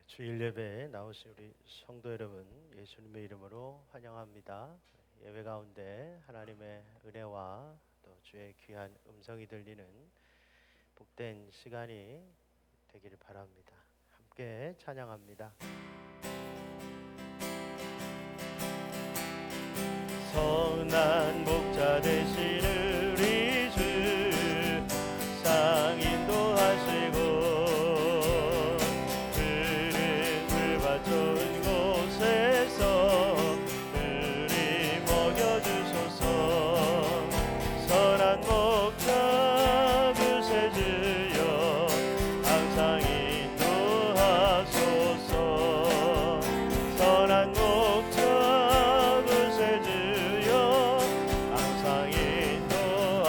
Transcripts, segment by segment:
주일 예배에 나오신 우리 성도 여러분, 예수님의 이름으로 환영합니다. 예배 가운데 하나님의 은혜와 또 주의 귀한 음성이 들리는 복된 시간이 되기를 바랍니다. 함께 찬양합니다. 선한 목자 되시는 우리 주 상인도 하시고 좋은 곳에서 우리 먹여주소서. 선한 목자 구세주여 항상 인도하소서. 선한 목자 구세주여 항상 인도하소서.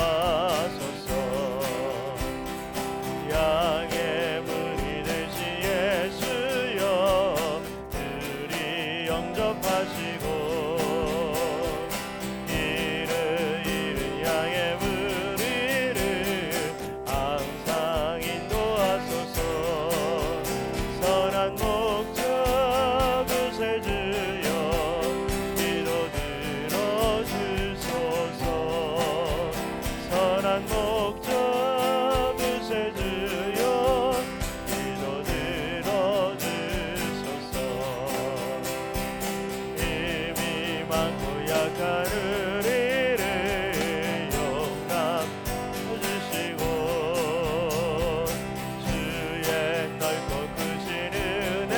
양의 문이 되신 예수여 영접하시고 이른 양의 무리를 항상 인도하소서. 선한 목자 구세주여 기도 들어주소서. 선한 목자 구세주여 기도 들어주소서. 많고 약한 우리를 용납해주시고 주의 넓고 크신 은혜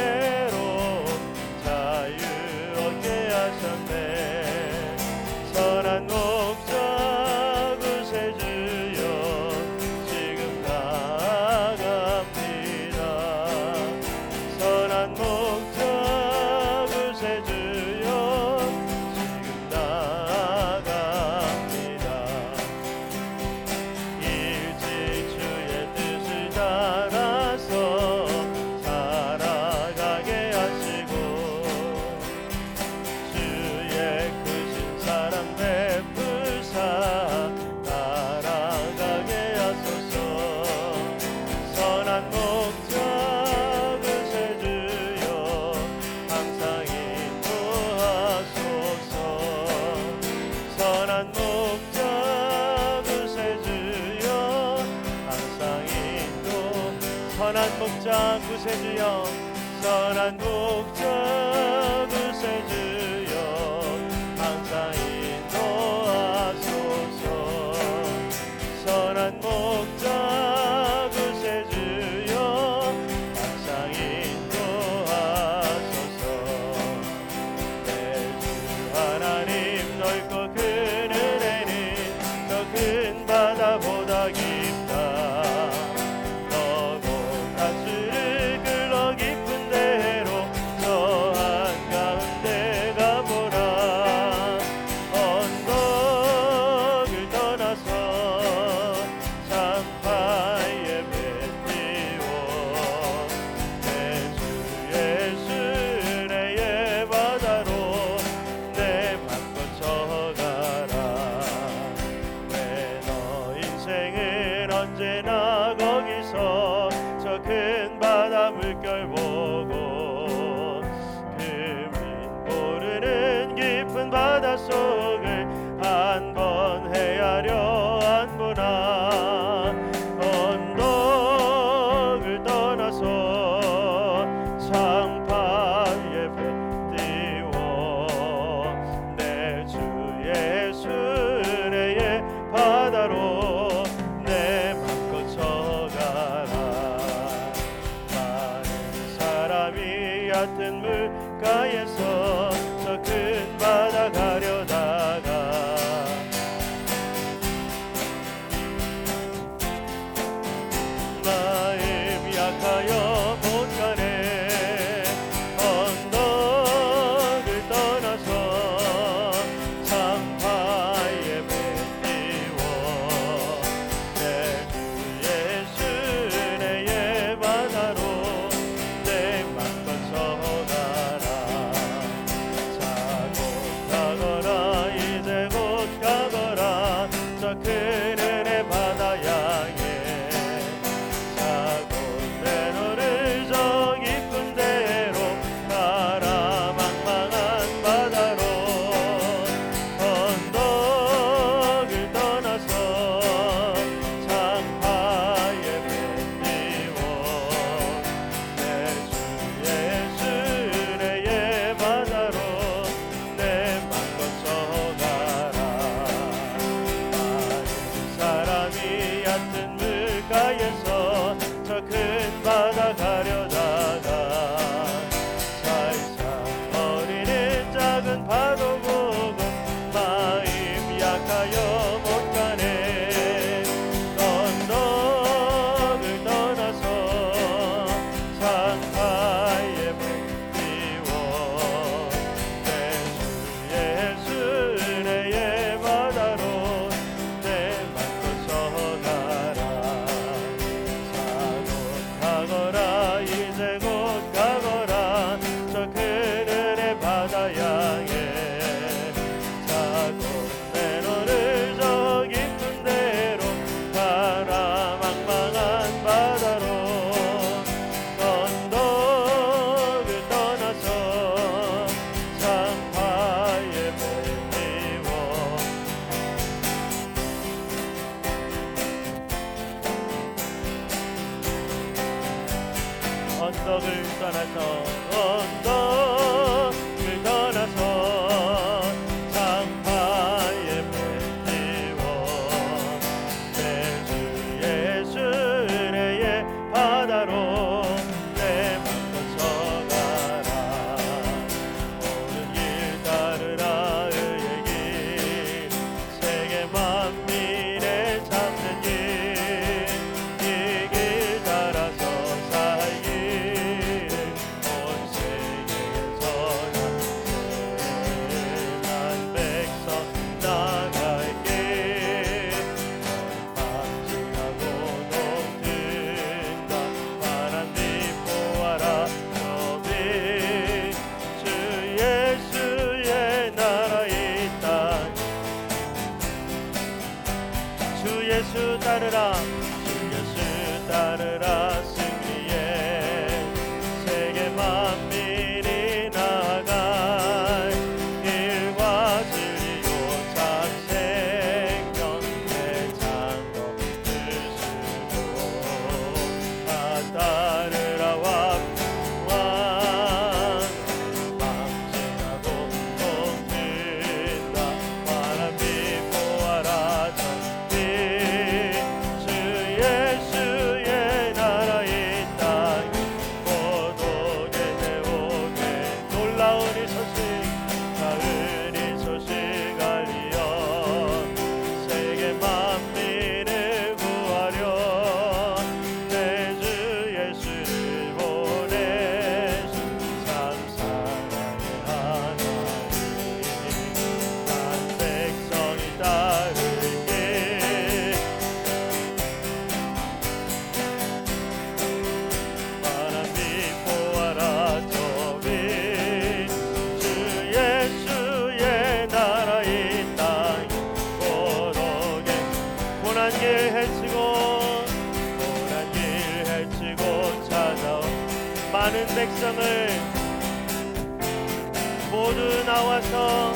구세주여 선한 목자 구세주여 항상 인도하소서 선한 목자 구세주여 항상 인도하소서 내 주 하나님 넓고 큰 은혜는 더 큰 바다보다 깊다 너고 다스를 끌러 깊은 대로 저 한가운데 가보라 언덕을 떠나서 참파에 배 띄워 내 주 예수 은혜의 바다로 내 맘껏 져가라 왜 너 인생은 언제나 거기서 저 큰 바다 물결 보고 금인 모르는 깊은 바닷속을 한 번 헤아려 안보나 언덕을 떠나서 창파에 배 띄워 내 주 예수 은혜의 바다로 내 맘껏 져가라 많은 사람이 얕은 물가에서 저 큰 바다 가려다가 마음 약하여 못 가네 언덕을 떠나서 창파에 배 띄워 내 주 예수 은혜의 바다로 내 맘껏 져가라 자고 가거라 이제 곧 가거라 저 큰 은혜 바다 향해 자고 내 너를 저 깊은 데로 가라 망망한 바다로 언덕을 떠나서 창파에 배 띄워 내 주 예수 은혜의 바다로 내 맘껏 져가라 많은 사람이 얕은 물가에서 저 큰 바다 가려다가 살살거리는 작은 파도 보고 마음 약하여 못 가네 언덕을 떠나서 창파에 배 띄워 내 주 예수 은혜의 바다로 내 맘껏 져가라 자고 가거라 이제 곧 가거라 저 큰 은혜 바다 향해 자고 내 너를 저 깊은 데로 가라 망망한 바다로 언덕을 떠나서 창파에 배 띄워 언덕을 떠나서 창파에 배 띄워 내 주 예수 은혜의 바다로 내 맘껏 져가라 옳은 길 따르라 의의 길 세계 만민의 참는 길 이 길 따라서 살기를 온 세계에 많은 백성을 모두 나와서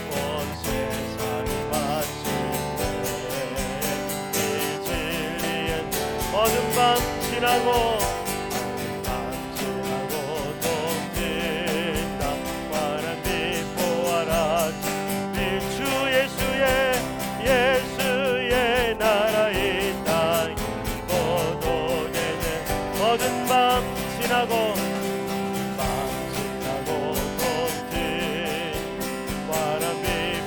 온 세상이 바치는 이 진리의 어둠 밤 지나고 예수의 나라 이 땅 고독에는 모든 밤 지나고 돕는 바람이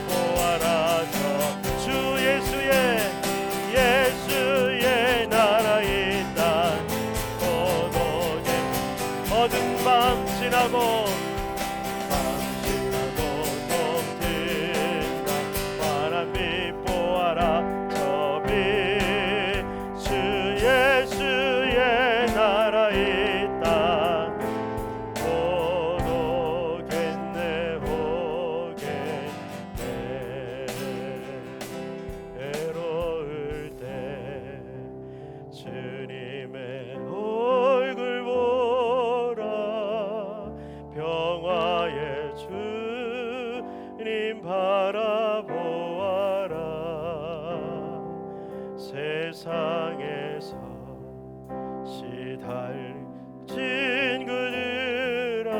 보아라서 주 예수의 나라 이 땅 고독에 모든 밤 지나고 주님의 얼굴 보라 평화의 주님 바라보아라 세상에서 시달진 그들아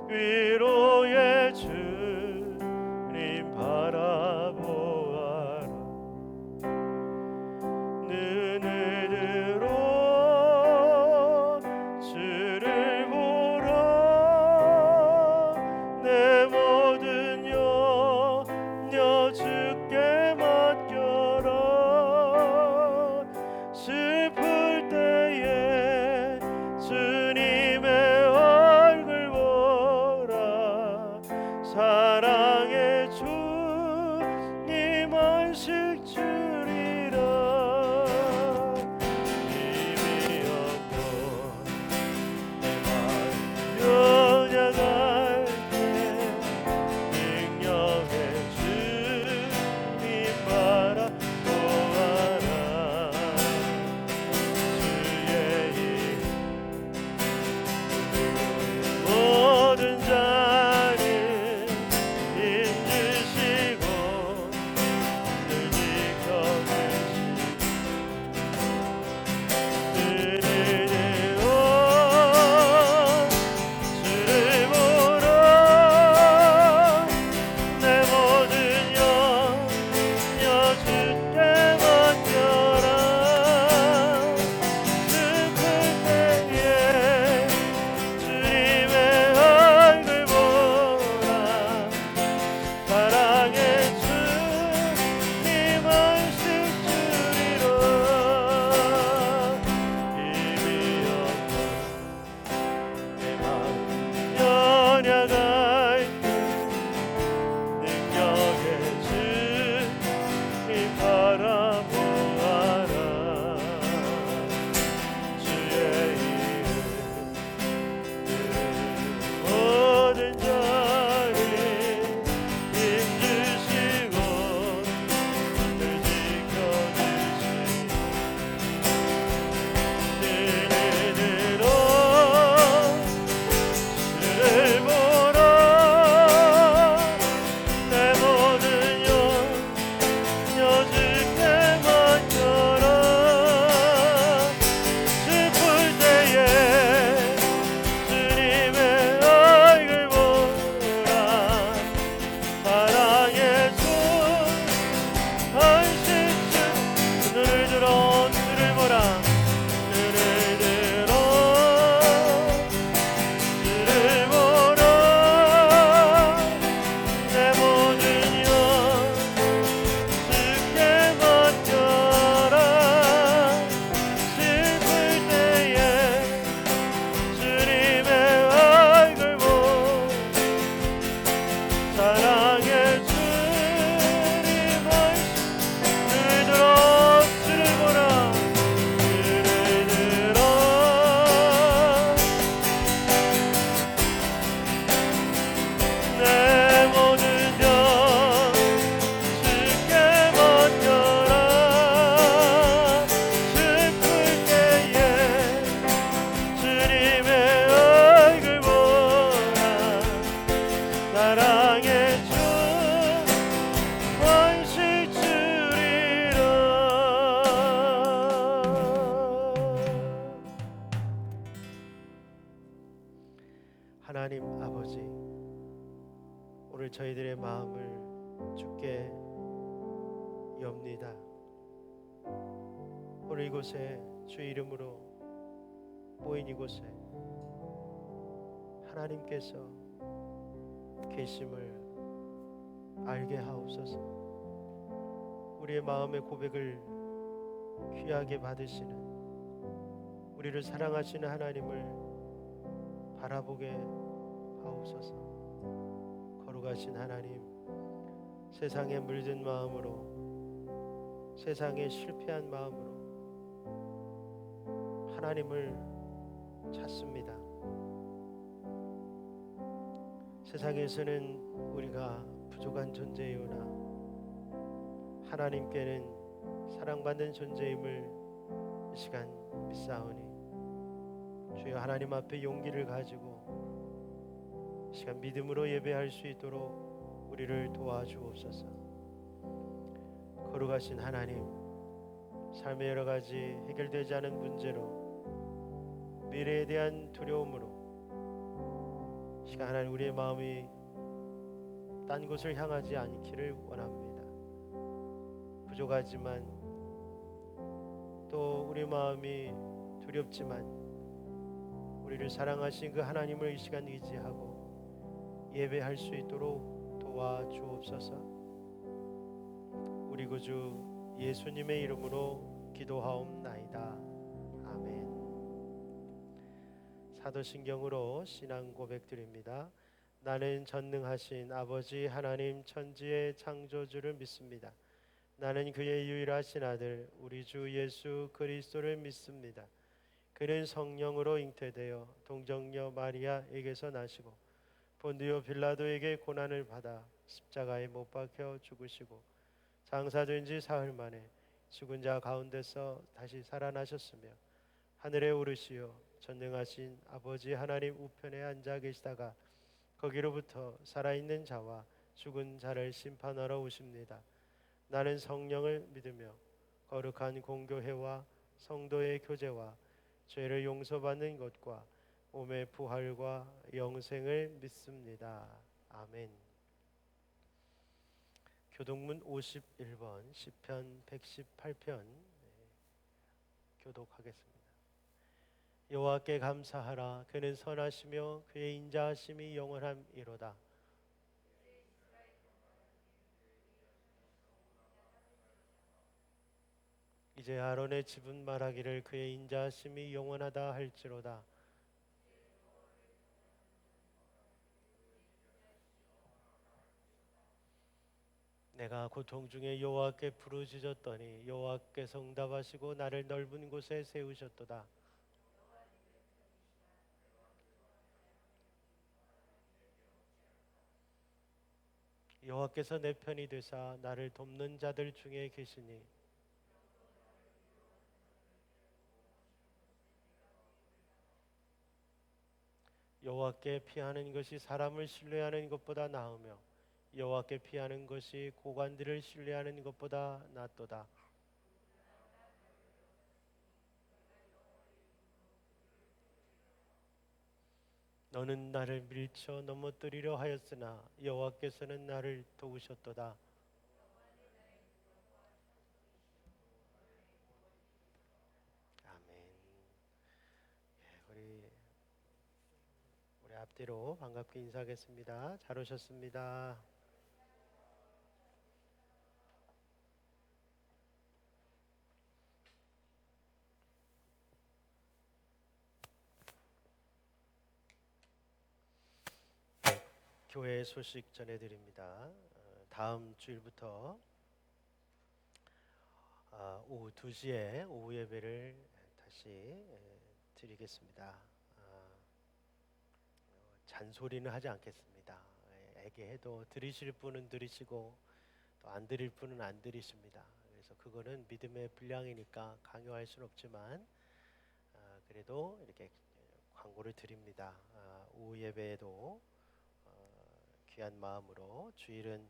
위로의 주님 바라보아라 눈을 주를 보라 내 모든 염려 주께 맡겨라 하나님 아버지, 오늘 저희들의 마음을 주께 엽니다. 오늘 이곳에 주의 이름으로 모인 이곳에 하나님께서 계심을 알게 하옵소서. 우리의 마음의 고백을 귀하게 받으시는, 우리를 사랑하시는 하나님을 바라보게 하옵소서. 거룩하신 하나님, 세상에 물든 마음으로, 세상에 실패한 마음으로 하나님을 찾습니다. 세상에서는 우리가 부족한 존재이오나 하나님께는 사랑받는 존재임을 이 시간 믿사오니 주여 하나님 앞에 용기를 가지고 이 시간 믿음으로 예배할 수 있도록 우리를 도와주옵소서. 거룩하신 하나님, 삶의 여러 가지 해결되지 않은 문제로, 미래에 대한 두려움으로 이 시간 하나님 우리의 마음이 딴 곳을 향하지 않기를 원합니다. 부족하지만 또 우리 마음이 두렵지만 우리를 사랑하신 그 하나님을 이 시간 의지하고 예배할 수 있도록 도와주옵소서. 우리 구주 예수님의 이름으로 기도하옵나이다. 아멘. 사도신경으로 신앙 고백드립니다. 나는 전능하신 아버지 하나님 천지의 창조주를 믿습니다. 나는 그의 유일하신 아들 우리 주 예수 그리스도를 믿습니다. 그는 성령으로 잉태되어 동정녀 마리아에게서 나시고 본디오 빌라도에게 고난을 받아 십자가에 못 박혀 죽으시고 장사된 지 사흘 만에 죽은 자 가운데서 다시 살아나셨으며 하늘에 오르시어 전능하신 아버지 하나님 우편에 앉아 계시다가 거기로부터 살아있는 자와 죽은 자를 심판하러 오십니다. 나는 성령을 믿으며 거룩한 공교회와 성도의 교제와 죄를 용서받는 것과 몸의 부활과 영생을 믿습니다. 아멘. 교독문 51번 시편 118편 교독하겠습니다. 여호와께 감사하라. 그는 선하시며 그의 인자하심이 영원함이로다. 이제 아론의 집은 말하기를 그의 인자하심이 영원하다 할지로다. 내가 고통 중에 여호와께 부르짖었더니 여호와께서 응답하시고 나를 넓은 곳에 세우셨도다. 여호와께서 내 편이 되사 나를 돕는 자들 중에 계시니 여호와께 피하는 것이 사람을 신뢰하는 것보다 나으며 여호와께 피하는 것이 고관들을 신뢰하는 것보다 낫도다. 너는 나를 밀쳐 넘어뜨리려 하였으나 여호와께서는 나를 도우셨도다. 아멘. 우리 앞뒤로 반갑게 인사하겠습니다. 잘 오셨습니다. 교회 소식 전해드립니다. 다음 주일부터 오후 2시에 오후 예배를 다시 드리겠습니다. 잔소리는 하지 않겠습니다. 애게해도 드리실 분은 드리시고 또 안 드릴 분은 안 드리십니다. 그래서 그거는 믿음의 분량이니까 강요할 수는 없지만 그래도 이렇게 광고를 드립니다. 오후 예배에도 귀한 마음으로 주일은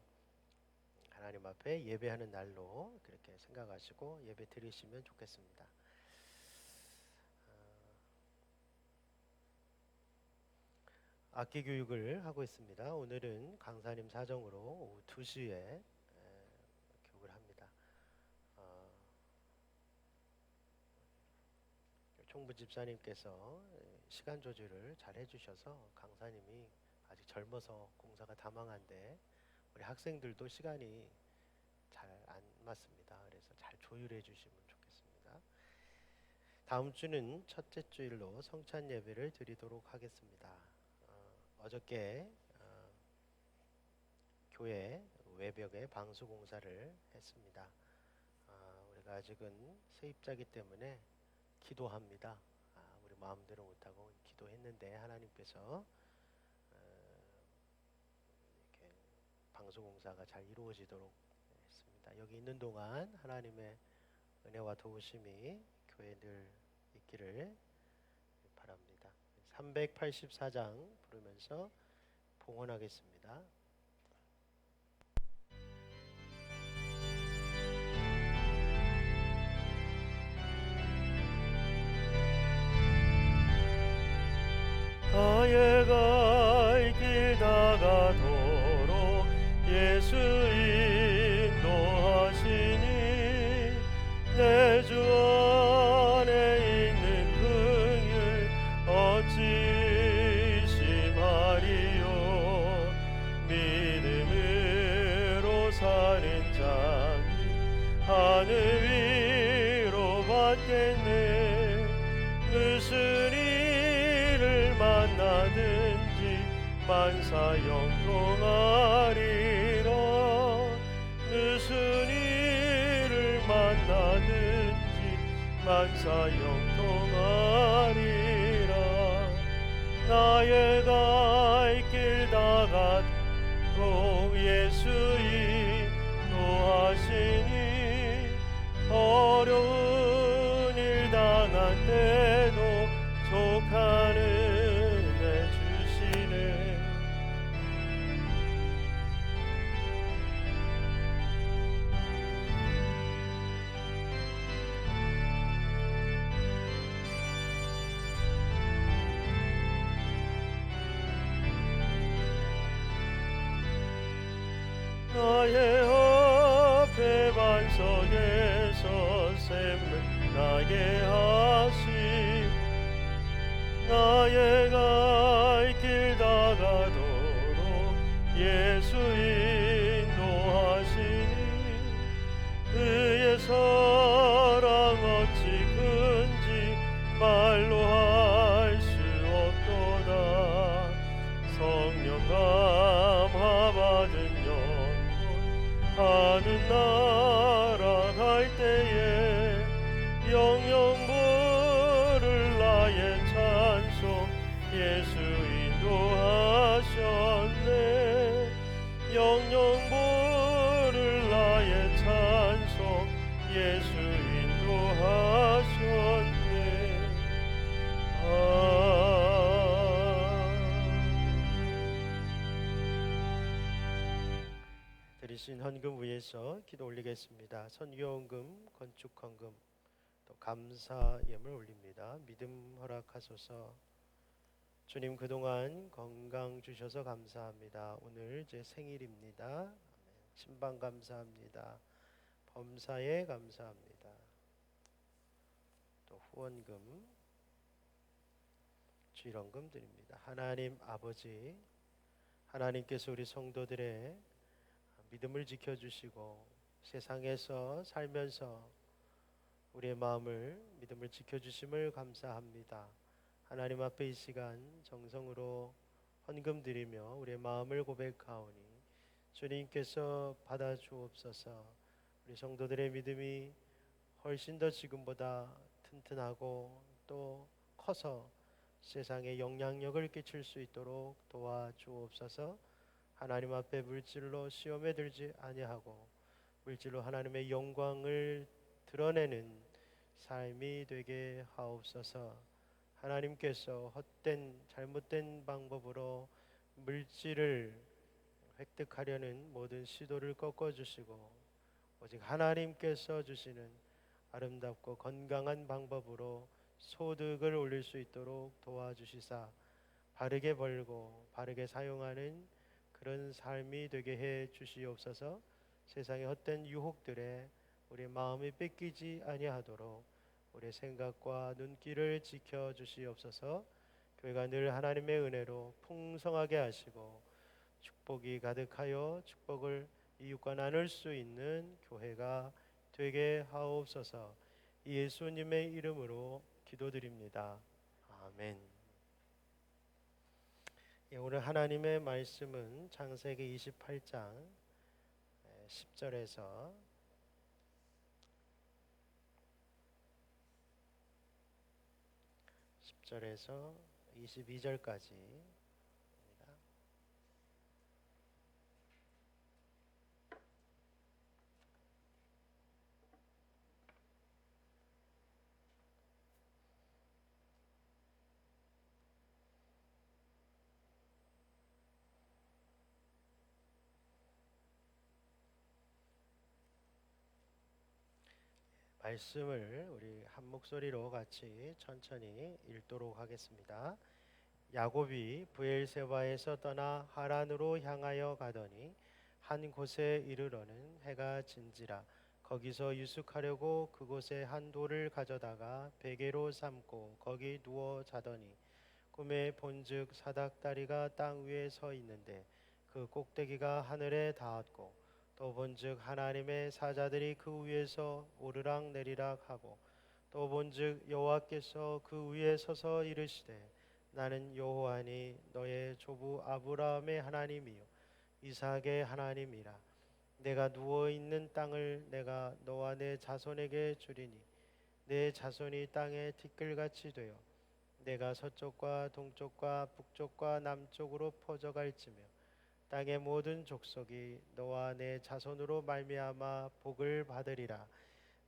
하나님 앞에 예배하는 날로 그렇게 생각하시고 예배 드리시면 좋겠습니다. 악기 교육을 하고 있습니다. 오늘은 강사님 사정으로 오후 2시에 교육을 합니다. 어, 총부 집사님께서 시간 조절을 잘 해주셔서 강사님이 아직 젊어서 공사가 다망한데 우리 학생들도 시간이 잘 안 맞습니다. 그래서 잘 조율해 주시면 좋겠습니다. 다음 주는 첫째 주일로 성찬 예배를 드리도록 하겠습니다. 어저께 교회 외벽에 방수 공사를 했습니다. 우리가 아직은 세입자이기 때문에 기도합니다. 우리 마음대로 못하고 기도했는데 하나님께서 이렇게 방수 공사가 잘 이루어지도록 했습니다. 여기 있는 동안 하나님의 은혜와 도우심이 교회에 늘 있기를 바랍니다. 384장 부르면서 봉헌하겠습니다. 나의 갈 길 다가도록 예수 인도하시니 내 주 안에 있는 긍휼 어찌 심하리요. 믿음으로 사는 자니 하늘 위로 받겠네. 무슨 만나든지 만사 영통하리라. 무슨 일을 만나든지 만사 영통하리라. 나의 갈 길 다가도록 예수 인도하시니 어려운 일 당한 때도 족하는 나의 앞에 반석에서 샘을 나게 하시 나의 갈 길 다가도록 예수 인도하시니 그의 사랑 어찌 큰지 말로 할 수 없도다. 성령 감화받은 하늘 날아갈 때에 영영 부를 나의 찬송 예수 인도하셨네. 영영 부를 나의 찬송 예수 인도하셨네. 드리신 헌금 위에서 기도 올리겠습니다. 선교헌금, 건축헌금, 또 감사 예물 올립니다. 믿음 허락하소서. 주님 그동안 건강 주셔서 감사합니다. 오늘 제 생일입니다. 신방 감사합니다. 범사에 감사합니다. 또 후원금, 주일헌금 드립니다. 하나님 아버지, 하나님께서 우리 성도들의 믿음을 지켜주시고 세상에서 살면서 우리의 마음을 믿음을 지켜주심을 감사합니다. 하나님 앞에 이 시간 정성으로 헌금 드리며 우리의 마음을 고백하오니 주님께서 받아주옵소서. 우리 성도들의 믿음이 훨씬 더 지금보다 튼튼하고 또 커서 세상에 영향력을 끼칠 수 있도록 도와주옵소서. 하나님 앞에 물질로 시험에 들지 아니하고 물질로 하나님의 영광을 드러내는 삶이 되게 하옵소서. 하나님께서 헛된 잘못된 방법으로 물질을 획득하려는 모든 시도를 꺾어주시고 오직 하나님께서 주시는 아름답고 건강한 방법으로 소득을 올릴 수 있도록 도와주시사 바르게 벌고 바르게 사용하는 그런 삶이 되게 해 주시옵소서. 세상의 헛된 유혹들에 우리 마음이 뺏기지 아니하도록 우리 생각과 눈길을 지켜 주시옵소서. 교회가 늘 하나님의 은혜로 풍성하게 하시고 축복이 가득하여 축복을 이웃과 나눌 수 있는 교회가 되게 하옵소서. 예수님의 이름으로 기도드립니다. 아멘. 예, 오늘 하나님의 말씀은 창세기 28장 10절에서 22절까지 말씀을 우리 한 목소리로 같이 천천히 읽도록 하겠습니다. 야곱이 브엘세바에서 떠나 하란으로 향하여 가더니 한 곳에 이르러는 해가 진지라. 거기서 유숙하려고 그곳에 한 돌을 가져다가 베개로 삼고 거기 누워 자더니 꿈에 본즉 사닥다리가 땅 위에 서 있는데 그 꼭대기가 하늘에 닿았고 또 본즉 하나님의 사자들이 그 위에서 오르락 내리락 하고 또 본즉 여호와께서 그 위에 서서 이르시되 나는 여호와니 너의 조부 아브라함의 하나님이요 이삭의 하나님이라. 내가 누워 있는 땅을 내가 너와 내 자손에게 주리니 내 자손이 땅의 티끌같이 되어 내가 서쪽과 동쪽과 북쪽과 남쪽으로 퍼져갈지며 땅의 모든 족속이 너와 내 자손으로 말미암아 복을 받으리라.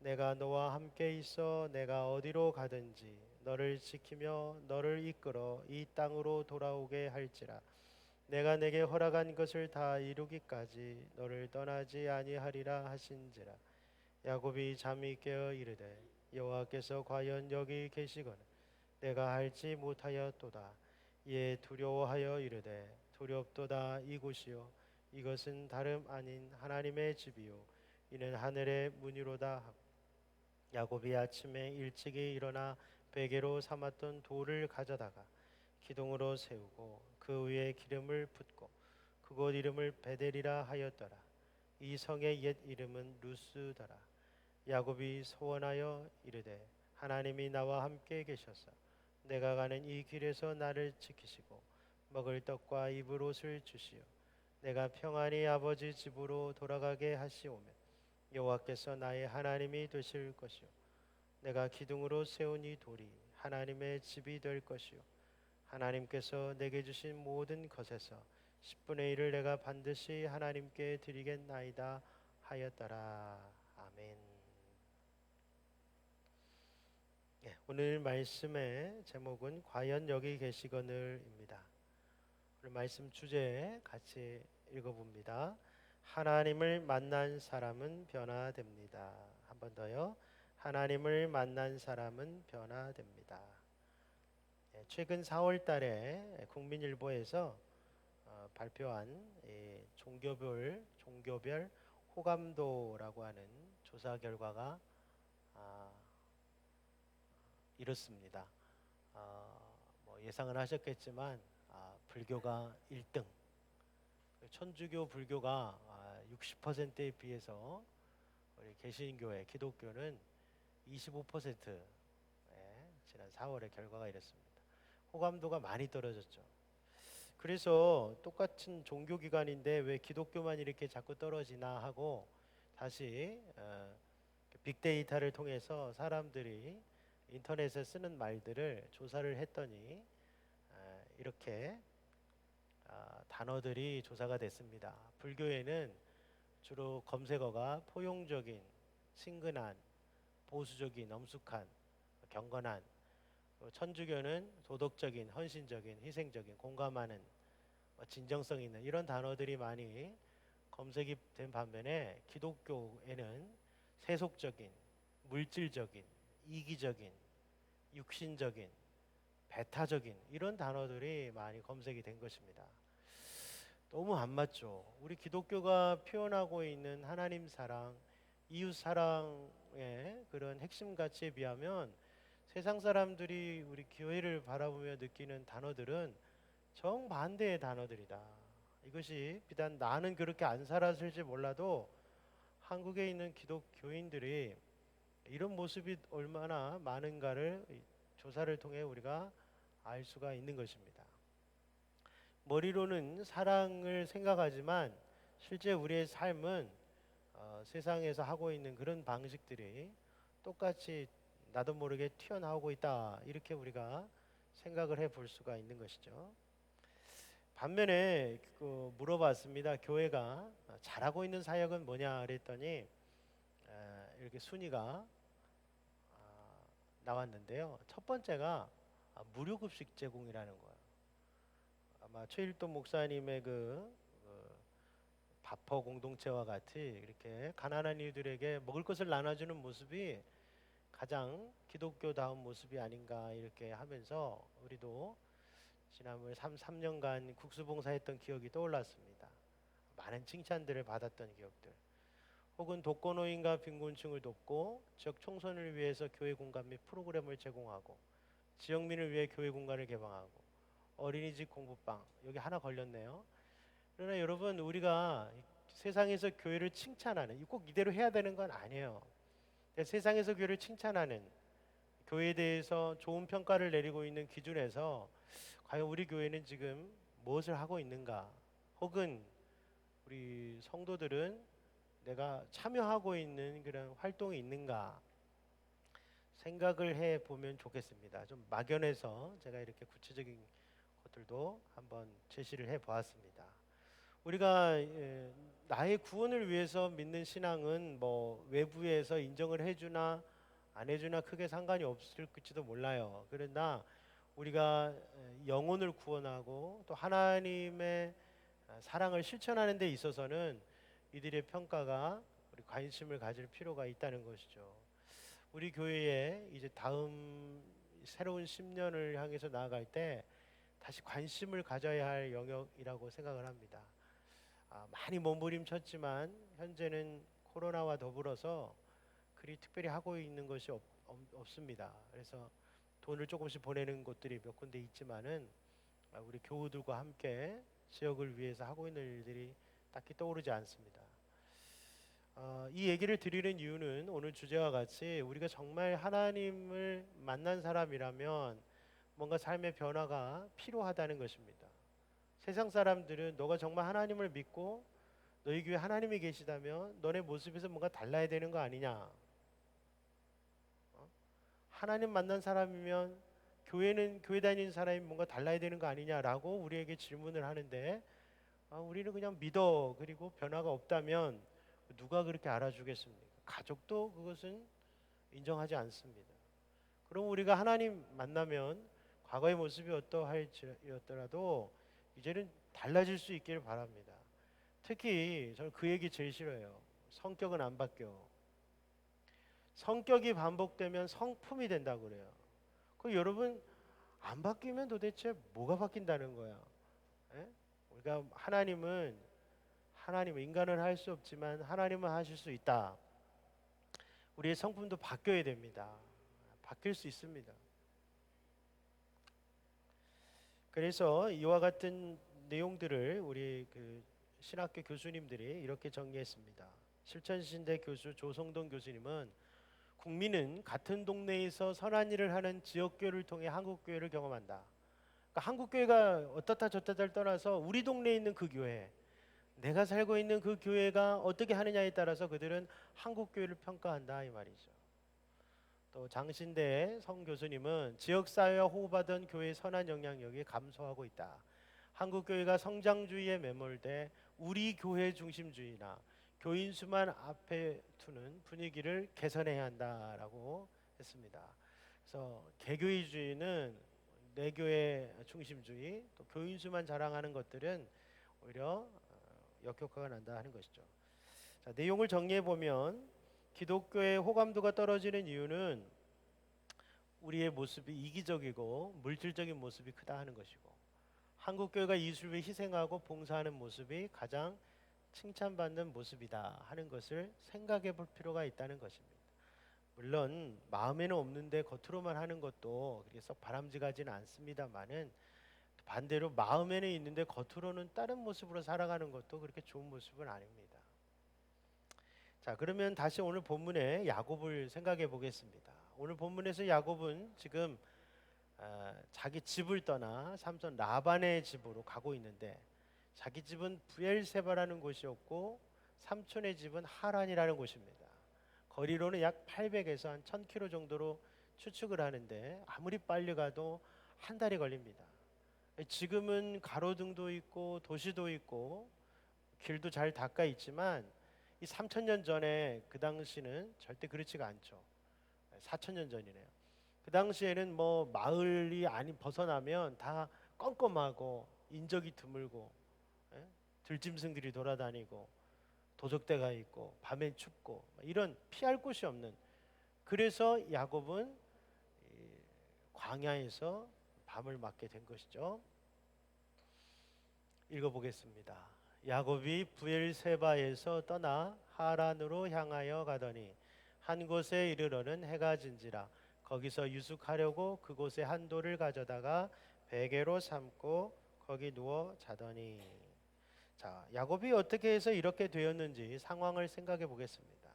내가 너와 함께 있어 내가 어디로 가든지 너를 지키며 너를 이끌어 이 땅으로 돌아오게 할지라. 내가 내게 허락한 것을 다 이루기까지 너를 떠나지 아니하리라 하신지라. 야곱이 잠이 깨어 이르되 여호와께서 과연 여기 계시거늘 내가 알지 못하였도다. 이에 두려워하여 이르되 두렵도다. 이곳이요 이것은 다름 아닌 하나님의 집이요 이는 하늘의 문이로다 하고 야곱이 아침에 일찍이 일어나 베개로 삼았던 돌을 가져다가 기둥으로 세우고 그 위에 기름을 붓고 그곳 이름을 베델이라 하였더라. 이 성의 옛 이름은 루스더라. 야곱이 소원하여 이르되 하나님이 나와 함께 계셔서 내가 가는 이 길에서 나를 지키시고 먹을 떡과 입을 옷을 주시어 내가 평안히 아버지 집으로 돌아가게 하시오면 여호와께서 나의 하나님이 되실 것이요 내가 기둥으로 세운 이 돌이 하나님의 집이 될 것이요 하나님께서 내게 주신 모든 것에서 10분의 1을 내가 반드시 하나님께 드리겠나이다 하였더라. 아멘. 예, 오늘 말씀의 제목은 과연 여기 계시거늘입니다. 오늘 말씀 주제 같이 읽어봅니다. 하나님을 만난 사람은 변화됩니다. 한 번 더요. 하나님을 만난 사람은 변화됩니다. 최근 4월 달에 국민일보에서 발표한 종교별 호감도라고 하는 조사 결과가 이렇습니다. 뭐 예상을 하셨겠지만 불교가 1등, 천주교 불교가 60%에 비해서 우리 개신교회 기독교는 25%. 지난 4월에 결과가 이랬습니다. 호감도가 많이 떨어졌죠. 그래서 똑같은 종교기관인데 왜 기독교만 이렇게 자꾸 떨어지나 하고 다시 빅데이터를 통해서 사람들이 인터넷에 쓰는 말들을 조사를 했더니 이렇게 단어들이 조사가 됐습니다. 불교에는 주로 검색어가 포용적인, 친근한, 보수적인, 엄숙한, 경건한, 천주교는 도덕적인, 헌신적인, 희생적인, 공감하는, 진정성 있는 이런 단어들이 많이 검색이 된 반면에 기독교에는 세속적인, 물질적인, 이기적인, 육신적인, 배타적인 이런 단어들이 많이 검색이 된 것입니다. 너무 안 맞죠. 우리 기독교가 표현하고 있는 하나님 사랑, 이웃 사랑의 그런 핵심 가치에 비하면 세상 사람들이 우리 교회를 바라보며 느끼는 단어들은 정반대의 단어들이다. 이것이 비단 나는 그렇게 안 살았을지 몰라도 한국에 있는 기독교인들이 이런 모습이 얼마나 많은가를 조사를 통해 우리가 알 수가 있는 것입니다. 머리로는 사랑을 생각하지만 실제 우리의 삶은 세상에서 하고 있는 그런 방식들이 똑같이 나도 모르게 튀어나오고 있다. 이렇게 우리가 생각을 해볼 수가 있는 것이죠. 반면에 물어봤습니다. 교회가 잘하고 있는 사역은 뭐냐 그랬더니 이렇게 순위가 나왔는데요. 첫 번째가 무료급식 제공이라는 거예요. 아마 최일돈 목사님의 바퍼 공동체와 같이 이렇게 가난한 이들에게 먹을 것을 나눠주는 모습이 가장 기독교다운 모습이 아닌가 이렇게 하면서 우리도 지난번 3년간 국수봉사했던 기억이 떠올랐습니다. 많은 칭찬들을 받았던 기억들. 혹은 독거노인과 빈곤층을 돕고 지역 청소년을 위해서 교회 공간 및 프로그램을 제공하고 지역민을 위해 교회 공간을 개방하고 어린이집 공부방 여기 하나 걸렸네요. 그러나 여러분 우리가 세상에서 교회를 칭찬하는 꼭 이대로 해야 되는 건 아니에요. 세상에서 교회를 칭찬하는 교회에 대해서 좋은 평가를 내리고 있는 기준에서 과연 우리 교회는 지금 무엇을 하고 있는가? 혹은 우리 성도들은 내가 참여하고 있는 그런 활동이 있는가? 생각을 해 보면 좋겠습니다. 좀 막연해서 제가 이렇게 구체적인 것들도 한번 제시를 해 보았습니다. 우리가 나의 구원을 위해서 믿는 신앙은 뭐 외부에서 인정을 해주나 안 해주나 크게 상관이 없을지도 몰라요. 그러나 우리가 영혼을 구원하고 또 하나님의 사랑을 실천하는 데 있어서는 이들의 평가가 우리 관심을 가질 필요가 있다는 것이죠. 우리 교회에 이제 다음 새로운 10년을 향해서 나아갈 때 다시 관심을 가져야 할 영역이라고 생각을 합니다. 많이 몸부림쳤지만 현재는 코로나와 더불어서 그리 특별히 하고 있는 것이 없습니다. 그래서 돈을 조금씩 보내는 곳들이 몇 군데 있지만은 우리 교우들과 함께 지역을 위해서 하고 있는 일들이 딱히 떠오르지 않습니다. 이 얘기를 드리는 이유는 오늘 주제와 같이 우리가 정말 하나님을 만난 사람이라면 뭔가 삶의 변화가 필요하다는 것입니다. 세상 사람들은 너가 정말 하나님을 믿고 너희 교회 하나님이 계시다면 너네 모습에서 뭔가 달라야 되는 거 아니냐? 하나님 만난 사람이면 교회 다니는 사람이 뭔가 달라야 되는 거 아니냐라고 우리에게 질문을 하는데 우리는 그냥 믿어 그리고 변화가 없다면 누가 그렇게 알아주겠습니까? 가족도 그것은 인정하지 않습니다. 그럼 우리가 하나님 만나면 과거의 모습이 어떠할지라도 이제는 달라질 수 있기를 바랍니다. 특히 저는 그 얘기 제일 싫어요. 성격은 안 바뀌어. 성격이 반복되면 성품이 된다고 그래요. 여러분 안 바뀌면 도대체 뭐가 바뀐다는 거야? 에? 우리가 하나님은 인간은 할 수 없지만 하나님은 하실 수 있다. 우리의 성품도 바뀌어야 됩니다. 바뀔 수 있습니다. 그래서 이와 같은 내용들을 우리 신학교 교수님들이 이렇게 정리했습니다. 실천신대 교수 조성동 교수님은 국민은 같은 동네에서 선한 일을 하는 지역교회를 통해 한국교회를 경험한다. 그러니까 한국교회가 어떻다 저떻다를 떠나서 우리 동네에 있는 그 교회, 내가 살고 있는 그 교회가 어떻게 하느냐에 따라서 그들은 한국교회를 평가한다 이 말이죠. 또 장신대 성 교수님은 지역사회와 호흡하던 교회의 선한 영향력이 감소하고 있다. 한국교회가 성장주의에 매몰돼 우리 교회 중심주의나 교인 수만 앞에 두는 분위기를 개선해야 한다라고 했습니다. 그래서 개교의주의는 내 교회 중심주의, 또 교인 수만 자랑하는 것들은 오히려 역효과가 난다 하는 것이죠. 자, 내용을 정리해 보면 기독교의 호감도가 떨어지는 이유는 우리의 모습이 이기적이고 물질적인 모습이 크다 하는 것이고, 한국 교회가 이웃을 위해 희생하고 봉사하는 모습이 가장 칭찬받는 모습이다 하는 것을 생각해 볼 필요가 있다는 것입니다. 물론 마음에는 없는데 겉으로만 하는 것도 그렇게 썩 바람직하지는 않습니다만은, 반대로 마음에는 있는데 겉으로는 다른 모습으로 살아가는 것도 그렇게 좋은 모습은 아닙니다. 자, 그러면 다시 오늘 본문의 야곱을 생각해 보겠습니다. 오늘 본문에서 야곱은 지금 자기 집을 떠나 삼손 라반의 집으로 가고 있는데, 자기 집은 부엘세바라는 곳이었고 삼촌의 집은 하란이라는 곳입니다. 거리로는 약 800에서 한 1000km 정도로 추측을 하는데, 아무리 빨리 가도 한 달이 걸립니다. 지금은 가로등도 있고 도시도 있고 길도 잘 닦아 있지만, 이 3000년 전에 그 당시는 절대 그렇지가 않죠. 4000년 전이네요. 그 당시에는 뭐 마을이 아닌 벗어나면 다 껌껌하고 인적이 드물고, 예? 들짐승들이 돌아다니고 도적대가 있고 밤엔 춥고 이런 피할 곳이 없는, 그래서 야곱은 광야에서 밤을 맞게 된 것이죠. 읽어보겠습니다. 야곱이 부엘세바에서 떠나 하란으로 향하여 가더니 한 곳에 이르러는 해가 진지라. 거기서 유숙하려고 그곳에 한 돌을 가져다가 베개로 삼고 거기 누워 자더니. 자, 야곱이 어떻게 해서 이렇게 되었는지 상황을 생각해 보겠습니다.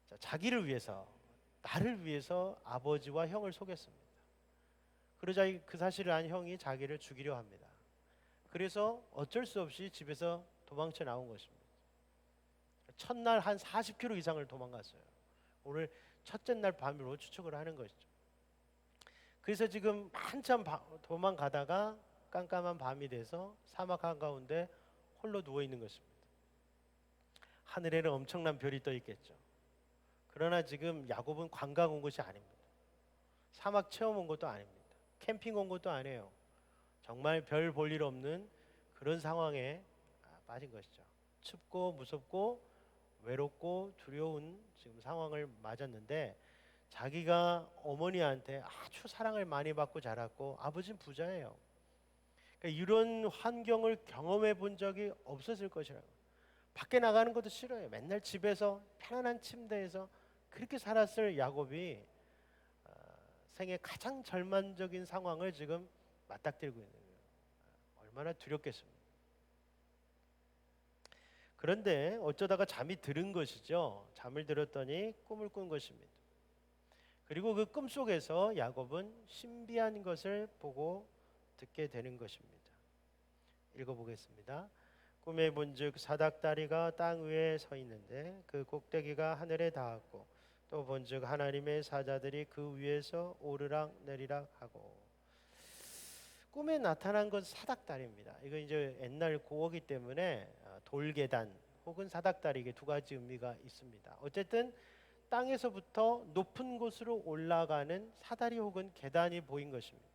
자, 자기를 위해서, 나를 위해서 아버지와 형을 속였습니다. 그러자 그 사실을 안 형이 자기를 죽이려 합니다. 그래서 어쩔 수 없이 집에서 도망쳐 나온 것입니다. 첫날 한 40km 이상을 도망갔어요. 오늘 첫째 날 밤으로 추측을 하는 것이죠. 그래서 지금 한참 도망가다가 깜깜한 밤이 돼서 사막 한가운데 홀로 누워 있는 것입니다. 하늘에는 엄청난 별이 떠 있겠죠. 그러나 지금 야곱은 관광 온 것이 아닙니다. 사막 체험 온 것도 아닙니다. 캠핑 온 것도 아니에요. 정말 별 볼 일 없는 그런 상황에 빠진 것이죠. 춥고 무섭고 외롭고 두려운 지금 상황을 맞았는데, 자기가 어머니한테 아주 사랑을 많이 받고 자랐고 아버지는 부자예요. 그러니까 이런 환경을 경험해 본 적이 없었을 것이라고. 밖에 나가는 것도 싫어요. 맨날 집에서 편안한 침대에서 그렇게 살았을 야곱이 생애 가장 절망적인 상황을 지금 맞닥뜨리고 있는 거예요. 얼마나 두렵겠습니까? 그런데 어쩌다가 잠이 들은 것이죠. 잠을 들었더니 꿈을 꾼 것입니다. 그리고 그 꿈 속에서 야곱은 신비한 것을 보고 듣게 되는 것입니다. 읽어보겠습니다. 꿈에 본즉 사닥다리가 땅 위에 서 있는데 그 꼭대기가 하늘에 닿았고, 또 본즉 하나님의 사자들이 그 위에서 오르락 내리락 하고. 꿈에 나타난 건 사닥다리입니다. 이거 이제 옛날 고어기 때문에 돌계단 혹은 사닥다리, 이게 두 가지 의미가 있습니다. 어쨌든 땅에서부터 높은 곳으로 올라가는 사다리 혹은 계단이 보인 것입니다.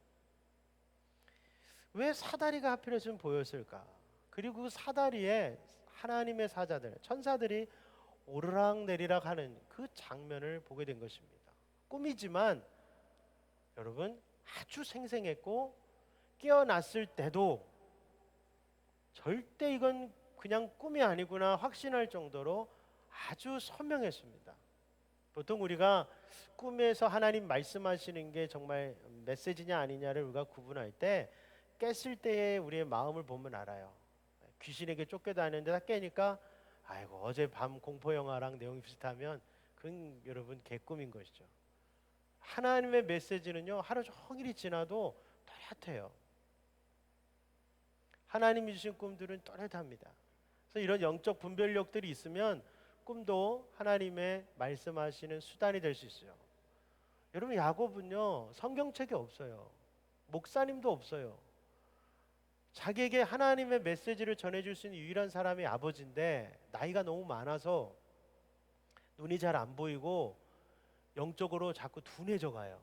왜 사다리가 하필 좀 보였을까? 그리고 그 사다리에 하나님의 사자들, 천사들이 오르락 내리락 하는 그 장면을 보게 된 것입니다. 꿈이지만 여러분 아주 생생했고, 깨어났을 때도 절대 이건 그냥 꿈이 아니구나 확신할 정도로 아주 선명했습니다. 보통 우리가 꿈에서 하나님 말씀하시는 게 정말 메시지냐 아니냐를 우리가 구분할 때, 깼을 때의 우리의 마음을 보면 알아요. 귀신에게 쫓겨다니는데 다 깨니까 아이고 어제 밤 공포 영화랑 내용이 비슷하면 그건 여러분 개꿈인 것이죠. 하나님의 메시지는요 하루 종일이 지나도 또렷해요. 하나님이 주신 꿈들은 또렷합니다. 그래서 이런 영적 분별력들이 있으면 꿈도 하나님의 말씀하시는 수단이 될 수 있어요. 여러분 야곱은요 성경책이 없어요. 목사님도 없어요. 자기에게 하나님의 메시지를 전해줄 수 있는 유일한 사람이 아버지인데, 나이가 너무 많아서 눈이 잘 안 보이고 영적으로 자꾸 둔해져 가요.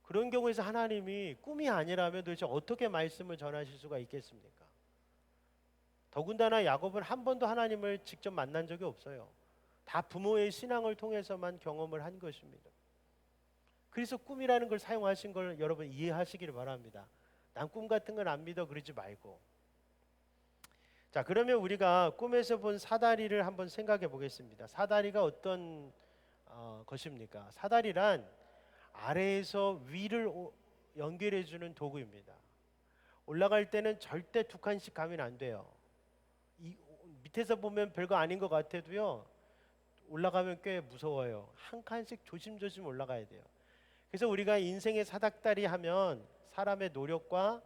그런 경우에서 하나님이 꿈이 아니라면 도대체 어떻게 말씀을 전하실 수가 있겠습니까? 더군다나 야곱은 한 번도 하나님을 직접 만난 적이 없어요. 다 부모의 신앙을 통해서만 경험을 한 것입니다. 그래서 꿈이라는 걸 사용하신 걸 여러분 이해하시기를 바랍니다. 난 꿈 같은 건 안 믿어 그러지 말고. 자, 그러면 우리가 꿈에서 본 사다리를 한번 생각해 보겠습니다. 사다리가 어떤 것입니까? 사다리란 아래에서 위를 연결해 주는 도구입니다. 올라갈 때는 절대 두 칸씩 가면 안 돼요. 밑에서 보면 별거 아닌 것 같아도요, 올라가면 꽤 무서워요. 한 칸씩 조심조심 올라가야 돼요. 그래서 우리가 인생의 사닥다리 하면 사람의 노력과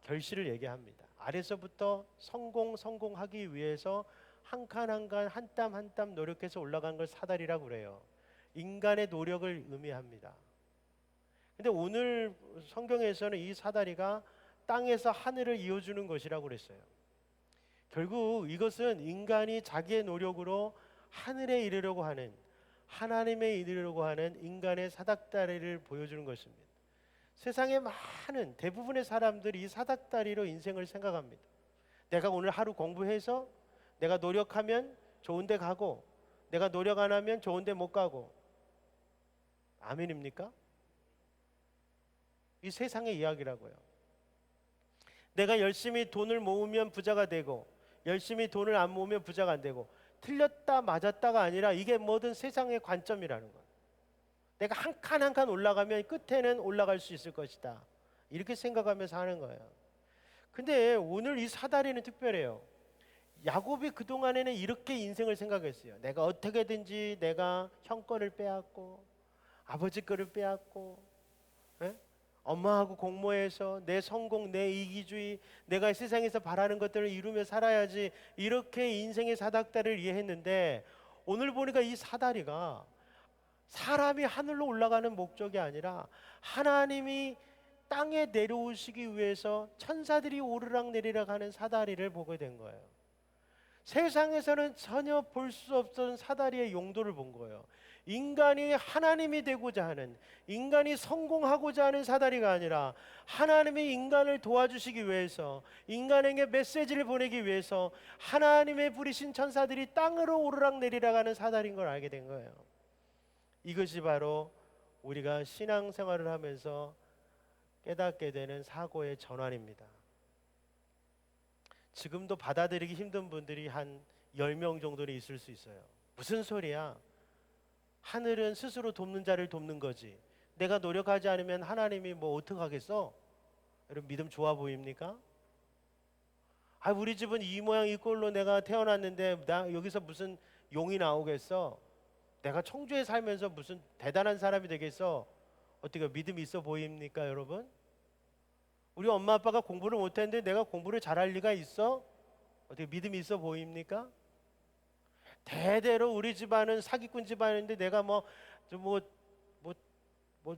결실을 얘기합니다. 아래서부터 성공하기 위해서 한 칸 한 칸 한 땀 한 땀 노력해서 올라간 걸 사다리라고 그래요. 인간의 노력을 의미합니다. 근데 오늘 성경에서는 이 사다리가 땅에서 하늘을 이어주는 것이라고 그랬어요. 결국 이것은 인간이 자기의 노력으로 하늘에 이르려고 하는, 하나님에 이르려고 하는 인간의 사닥다리를 보여주는 것입니다. 세상에 많은 대부분의 사람들이 이 사닥다리로 인생을 생각합니다. 내가 오늘 하루 공부해서 내가 노력하면 좋은 데 가고, 내가 노력 안 하면 좋은 데 못 가고. 아멘입니까? 이 세상의 이야기라고요. 내가 열심히 돈을 모으면 부자가 되고, 열심히 돈을 안 모으면 부자가 안 되고. 틀렸다 맞았다가 아니라 이게 뭐든 세상의 관점이라는 거예요. 내가 한 칸 한 칸 올라가면 끝에는 올라갈 수 있을 것이다, 이렇게 생각하면서 하는 거예요. 근데 오늘 이 사다리는 특별해요. 야곱이 그동안에는 이렇게 인생을 생각했어요. 내가 어떻게든지 내가 형 거를 빼앗고 아버지 거를 빼앗고, 예? 엄마하고 공모해서 내 성공, 내 이기주의, 내가 세상에서 바라는 것들을 이루며 살아야지, 이렇게 인생의 사닥다리를 이해했는데 오늘 보니까 이 사다리가 사람이 하늘로 올라가는 목적이 아니라 하나님이 땅에 내려오시기 위해서 천사들이 오르락내리락 하는 사다리를 보게 된 거예요. 세상에서는 전혀 볼 수 없던 사다리의 용도를 본 거예요. 인간이 하나님이 되고자 하는, 인간이 성공하고자 하는 사다리가 아니라 하나님이 인간을 도와주시기 위해서, 인간에게 메시지를 보내기 위해서 하나님의 부리신 천사들이 땅으로 오르락내리락 하는 사다리인 걸 알게 된 거예요. 이것이 바로 우리가 신앙생활을 하면서 깨닫게 되는 사고의 전환입니다. 지금도 받아들이기 힘든 분들이 한 10명 정도는 있을 수 있어요. 무슨 소리야? 하늘은 스스로 돕는 자를 돕는 거지, 내가 노력하지 않으면 하나님이 뭐 어떡하겠어? 여러분, 믿음 좋아 보입니까? 우리 집은 이 모양 이 꼴로 내가 태어났는데 나 여기서 무슨 용이 나오겠어? 내가 청주에 살면서 무슨 대단한 사람이 되겠어? 어떻게 믿음이 있어 보입니까, 여러분? 우리 엄마 아빠가 공부를 못했는데 내가 공부를 잘할 리가 있어? 어떻게 믿음이 있어 보입니까? 대대로 우리 집안은 사기꾼 집안인데 내가 뭐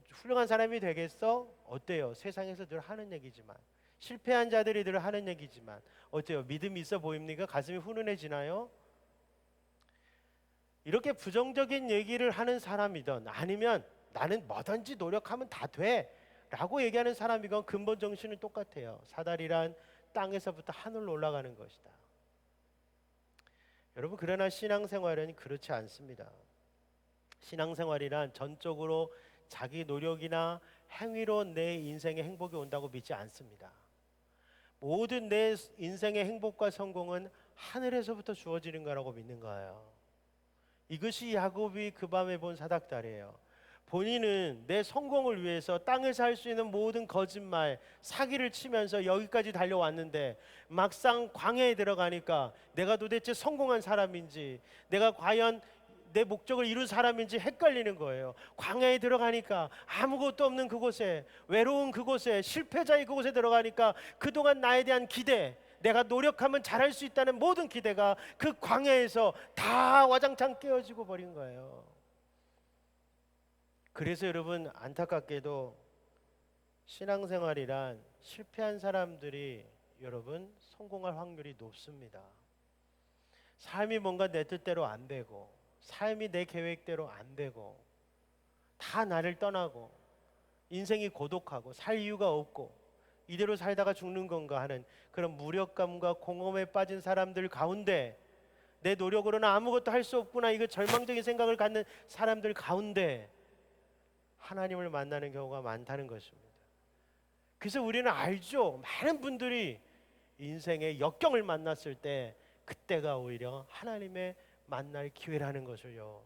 훌륭한 사람이 되겠어? 어때요? 세상에서 늘 하는 얘기지만, 실패한 자들이 늘 하는 얘기지만, 어때요? 믿음이 있어 보입니까? 가슴이 훈훈해지나요? 이렇게 부정적인 얘기를 하는 사람이든, 아니면 나는 뭐든지 노력하면 다 돼 라고 얘기하는 사람이건 근본 정신은 똑같아요. 사다리란 땅에서부터 하늘로 올라가는 것이다. 여러분, 그러나 신앙생활은 그렇지 않습니다. 신앙생활이란 전적으로 자기 노력이나 행위로 내 인생의 행복이 온다고 믿지 않습니다. 모든 내 인생의 행복과 성공은 하늘에서부터 주어지는 거라고 믿는 거예요. 이것이 야곱이 그 밤에 본 사닥다리예요. 본인은 내 성공을 위해서 땅에서 할 수 있는 모든 거짓말, 사기를 치면서 여기까지 달려왔는데 막상 광야에 들어가니까 내가 도대체 성공한 사람인지, 내가 과연 내 목적을 이룬 사람인지 헷갈리는 거예요. 광야에 들어가니까 아무것도 없는 그곳에, 외로운 그곳에, 실패자의 그곳에 들어가니까 그동안 나에 대한 기대, 내가 노력하면 잘할 수 있다는 모든 기대가 그 광야에서 다 와장창 깨어지고 버린 거예요. 그래서 여러분, 안타깝게도 신앙생활이란 실패한 사람들이 여러분 성공할 확률이 높습니다. 삶이 뭔가 내 뜻대로 안 되고, 삶이 내 계획대로 안 되고, 다 나를 떠나고, 인생이 고독하고 살 이유가 없고, 이대로 살다가 죽는 건가 하는 그런 무력감과 공허에 빠진 사람들 가운데, 내 노력으로는 아무것도 할 수 없구나, 이거 절망적인 생각을 갖는 사람들 가운데 하나님을 만나는 경우가 많다는 것입니다. 그래서 우리는 알죠. 많은 분들이 인생의 역경을 만났을 때 그때가 오히려 하나님의 만날 기회라는 것을요.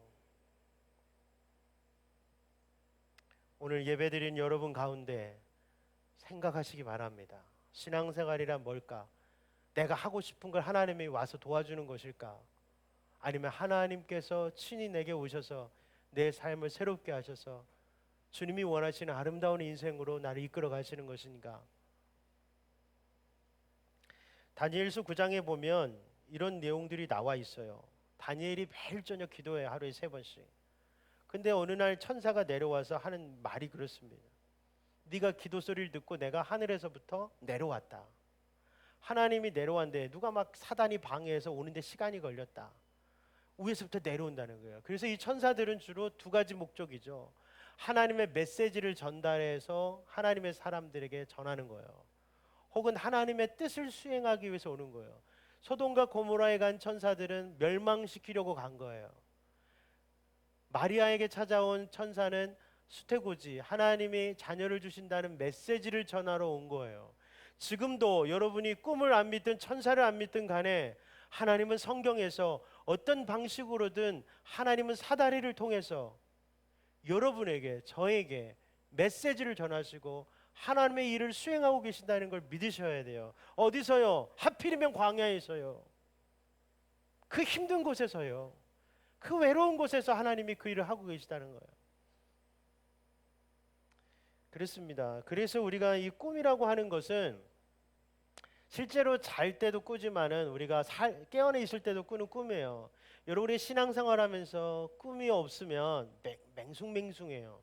오늘 예배드린 여러분 가운데 생각하시기 바랍니다. 신앙생활이란 뭘까? 내가 하고 싶은 걸 하나님이 와서 도와주는 것일까? 아니면 하나님께서 친히 내게 오셔서 내 삶을 새롭게 하셔서 주님이 원하시는 아름다운 인생으로 나를 이끌어 가시는 것인가? 다니엘서 9장에 보면 이런 내용들이 나와 있어요. 다니엘이 매일 저녁 기도해, 하루에 3번씩. 근데 어느 날 천사가 내려와서 하는 말이 그렇습니다. 네가 기도 소리를 듣고 내가 하늘에서부터 내려왔다. 하나님이 내려왔는데 누가 막 사단이 방해해서 오는데 시간이 걸렸다. 위에서부터 내려온다는 거예요. 그래서 이 천사들은 주로 2가지 목적이죠. 하나님의 메시지를 전달해서 하나님의 사람들에게 전하는 거예요. 혹은 하나님의 뜻을 수행하기 위해서 오는 거예요. 소돔과 고모라에 간 천사들은 멸망시키려고 간 거예요. 마리아에게 찾아온 천사는 수태고지, 하나님이 자녀를 주신다는 메시지를 전하러 온 거예요. 지금도 여러분이 꿈을 안 믿든 천사를 안 믿든 간에 하나님은 성경에서 어떤 방식으로든 하나님은 사다리를 통해서 여러분에게, 저에게 메시지를 전하시고 하나님의 일을 수행하고 계신다는 걸 믿으셔야 돼요. 어디서요? 하필이면 광야에서요. 그 힘든 곳에서요. 그 외로운 곳에서 하나님이 그 일을 하고 계시다는 거예요. 그렇습니다. 그래서 우리가 이 꿈이라고 하는 것은 실제로 잘 때도 꾸지만은 우리가 깨어나 있을 때도 꾸는 꿈이에요. 여러분이 신앙생활하면서 꿈이 없으면 맹숭맹숭해요.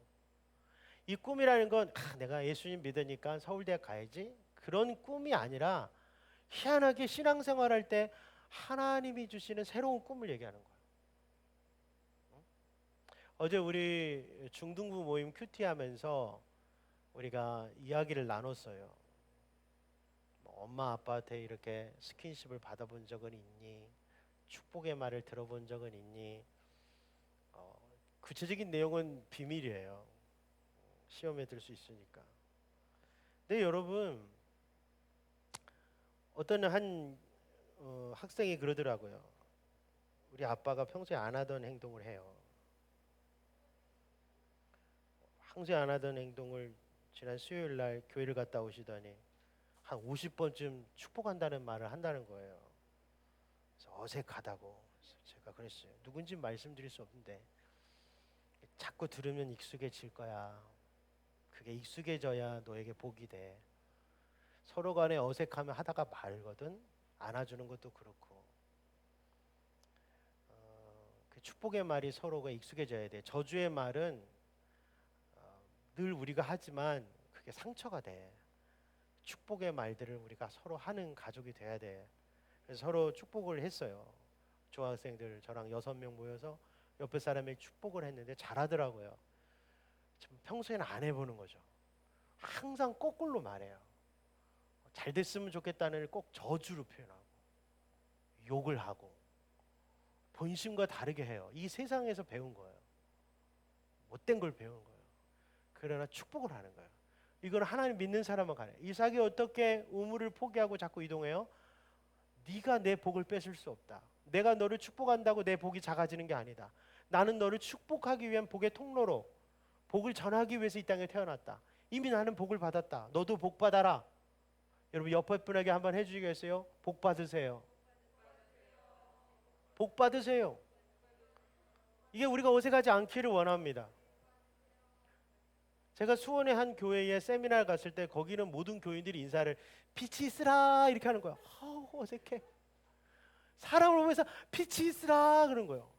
이 꿈이라는 건 내가 예수님 믿으니까 서울대학 가야지, 그런 꿈이 아니라 희한하게 신앙생활할 때 하나님이 주시는 새로운 꿈을 얘기하는 거예요. 어제 우리 중등부 모임 큐티 하면서 우리가 이야기를 나눴어요. 엄마 아빠한테 이렇게 스킨십을 받아본 적은 있니? 축복의 말을 들어본 적은 있니? 구체적인 내용은 비밀이에요. 시험에 들 수 있으니까. 근데 여러분, 어떤 한 학생이 그러더라고요. 우리 아빠가 평소에 안 하던 행동을 해요. 평소에 안 하던 행동을 지난 수요일 날 교회를 갔다 오시더니 한 50번쯤 축복한다는 말을 한다는 거예요. 그래서 어색하다고. 그래서 제가 그랬어요. 누군지 말씀드릴 수 없는데 자꾸 들으면 익숙해질 거야. 그게 익숙해져야 너에게 복이 돼. 서로 간에 어색하면 하다가 말거든. 안아주는 것도 그렇고. 그 축복의 말이 서로가 익숙해져야 돼. 저주의 말은 늘 우리가 하지만 그게 상처가 돼. 축복의 말들을 우리가 서로 하는 가족이 돼야 돼. 그래서 서로 축복을 했어요. 중학생들 저랑 6명 모여서 옆에 사람에게 축복을 했는데 잘하더라고요. 평소에는 안 해보는 거죠. 항상 거꾸로 말해요. 잘 됐으면 좋겠다는 걸 꼭 저주로 표현하고 욕을 하고 본심과 다르게 해요. 이 세상에서 배운 거예요. 못된 걸 배운 거예요. 그러나 축복을 하는 거예요. 이건 하나님 믿는 사람만 가능해요. 이삭이 어떻게 우물을 포기하고 자꾸 이동해요? 네가 내 복을 뺏을 수 없다. 내가 너를 축복한다고 내 복이 작아지는 게 아니다. 나는 너를 축복하기 위한 복의 통로로 복을 전하기 위해서 이 땅에 태어났다. 이미 나는 복을 받았다. 너도 복 받아라. 여러분 옆에 분에게 한번 해주시겠어요? 복 받으세요. 복 받으세요. 이게 우리가 어색하지 않기를 원합니다. 제가 수원의 한 교회에 세미나를 갔을 때 거기는 모든 교인들이 인사를 빛이 있으라 이렇게 하는 거야. 어색해. 사람을 보면서 빛이 있으라 그런 거예요.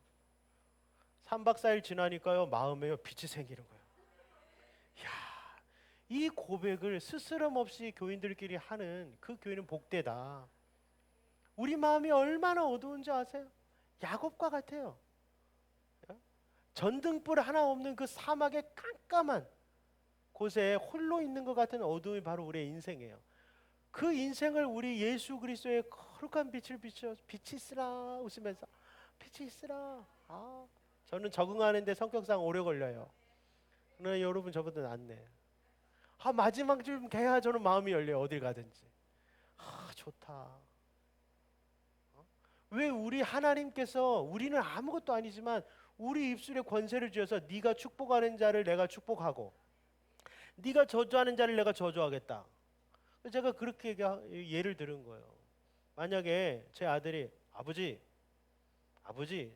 3박 4일 지나니까요 마음에요 빛이 생기는 거예요. 이야, 이 고백을 스스럼 없이 교인들끼리 하는 그 교회는 복되다. 우리 마음이 얼마나 어두운지 아세요? 야곱과 같아요. 전등불 하나 없는 그 사막의 깜깜한 곳에 홀로 있는 것 같은 어둠이 바로 우리의 인생이에요. 그 인생을 우리 예수 그리스도의 거룩한 빛을 비춰 빛이 있으라 웃으면서 빛이 있으라. 저는 적응하는데 성격상 오래 걸려요. 그러나 여러분 저보다 낫네. 마지막 좀 개야 저는 마음이 열려요. 어딜 가든지. 좋다. 왜 우리 하나님께서 우리는 아무것도 아니지만 우리 입술에 권세를 주어서 네가 축복하는 자를 내가 축복하고 네가 저주하는 자를 내가 저주하겠다. 제가 그렇게 예를 들은 거예요. 만약에 제 아들이 아버지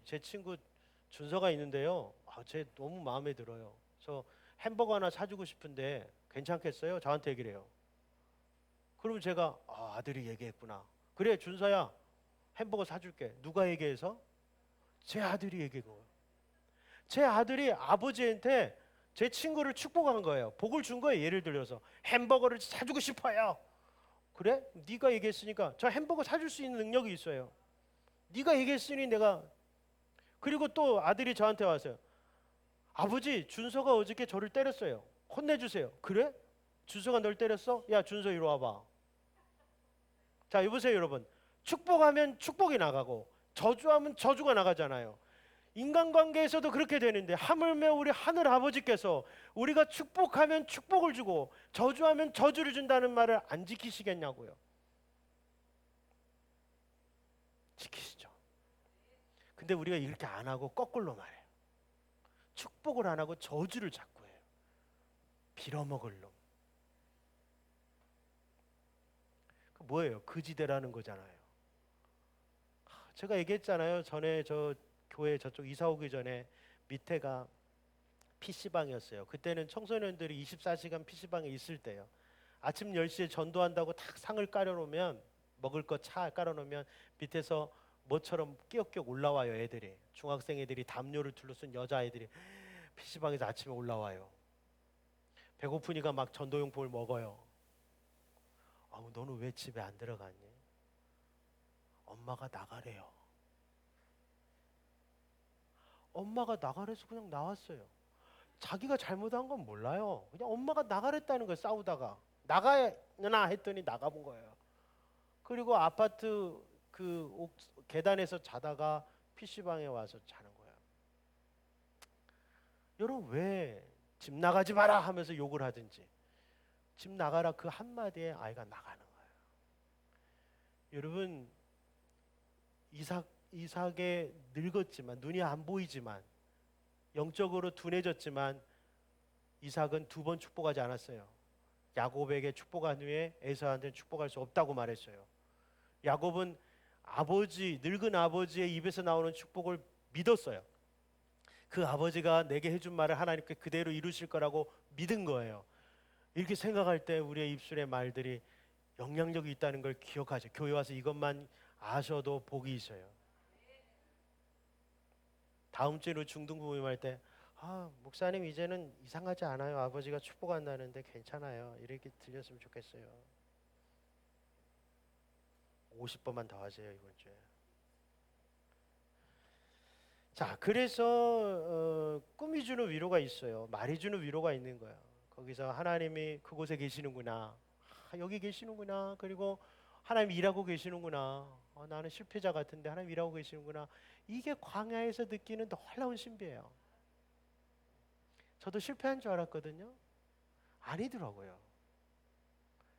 제 친구 준서가 있는데요. 쟤 너무 마음에 들어요. 저 햄버거 하나 사주고 싶은데 괜찮겠어요? 저한테 얘기를 해요. 그러면 제가 아들이 얘기했구나. 그래 준서야 햄버거 사줄게. 누가 얘기해서? 제 아들이 얘기한 거예요. 제 아들이 아버지한테 제 친구를 축복한 거예요. 복을 준 거예요. 예를 들어서 햄버거를 사주고 싶어요. 그래? 네가 얘기했으니까 저 햄버거 사줄 수 있는 능력이 있어요. 네가 얘기했으니 내가. 그리고 또 아들이 저한테 왔어요. 아버지 준서가 어저께 저를 때렸어요. 혼내주세요. 그래? 준서가 널 때렸어? 야 준서 이리 와봐. 자 여보세요 여러분. 축복하면 축복이 나가고 저주하면 저주가 나가잖아요. 인간관계에서도 그렇게 되는데 하물며 우리 하늘 아버지께서 우리가 축복하면 축복을 주고 저주하면 저주를 준다는 말을 안 지키시겠냐고요. 지키시죠. 근데 우리가 이렇게 안 하고 거꾸로 말해요. 축복을 안 하고 저주를 자꾸 해요. 빌어먹을 놈. 그 뭐예요? 그지대라는 거잖아요. 제가 얘기했잖아요. 전에 저 교회 저쪽 이사 오기 전에 밑에가 PC방이었어요. 그때는 청소년들이 24시간 PC방에 있을 때요. 아침 10시에 전도한다고 탁 상을 깔아놓으면 먹을 거 차 깔아놓으면 밑에서 뭐처럼 끼역끼역 올라와요. 애들이. 중학생 애들이 담요를 둘러쓴 여자애들이 PC방에서 아침에 올라와요. 배고프니까 막 전도용품을 먹어요. 너는 왜 집에 안 들어갔니? 엄마가 나가래요. 엄마가 나가래서 그냥 나왔어요. 자기가 잘못한 건 몰라요. 그냥 엄마가 나가랬다는 거예요. 싸우다가 나가나 했더니 나가본 거예요. 그리고 아파트 그 계단에서 자다가 PC방에 와서 자는 거예요. 여러분 왜 집 나가지 마라 하면서 욕을 하든지 집 나가라 그 한마디에 아이가 나가는 거예요. 여러분 이삭에 늙었지만 눈이 안 보이지만 영적으로 둔해졌지만 이삭은 2번 축복하지 않았어요. 야곱에게 축복한 후에 에사한테는 축복할 수 없다고 말했어요. 야곱은 늙은 아버지의 입에서 나오는 축복을 믿었어요. 그 아버지가 내게 해준 말을 하나님께 그대로 이루실 거라고 믿은 거예요. 이렇게 생각할 때 우리의 입술의 말들이 영향력이 있다는 걸 기억하죠. 교회 와서 이것만 아셔도 복이 있어요. 다음 주에 중등부모님 때 목사님 이제는 이상하지 않아요. 아버지가 축복한다는데 괜찮아요. 이렇게 들렸으면 좋겠어요. 50번만 더 하세요 이번 주에. 자, 그래서 꿈이 주는 위로가 있어요. 말이 주는 위로가 있는 거예요. 거기서 하나님이 그곳에 계시는구나. 여기 계시는구나. 그리고 하나님 일하고 계시는구나. 나는 실패자 같은데 하나님 일하고 계시는구나. 이게 광야에서 느끼는 놀라운 신비예요. 저도 실패한 줄 알았거든요. 아니더라고요.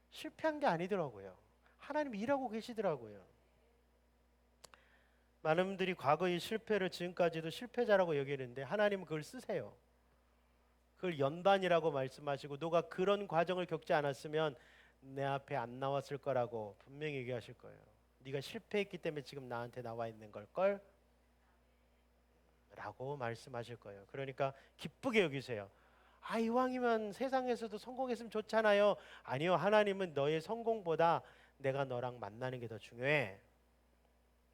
실패한 게 아니더라고요. 하나님 일하고 계시더라고요. 많은 분들이 과거의 실패를 지금까지도 실패자라고 여기는데 하나님은 그걸 쓰세요. 그걸 연단이라고 말씀하시고 너가 그런 과정을 겪지 않았으면 내 앞에 안 나왔을 거라고 분명히 얘기하실 거예요. 네가 실패했기 때문에 지금 나한테 나와 있는 걸걸? 라고 말씀하실 거예요. 그러니까 기쁘게 여기세요. 이왕이면 세상에서도 성공했으면 좋잖아요. 아니요, 하나님은 너의 성공보다 내가 너랑 만나는 게 더 중요해.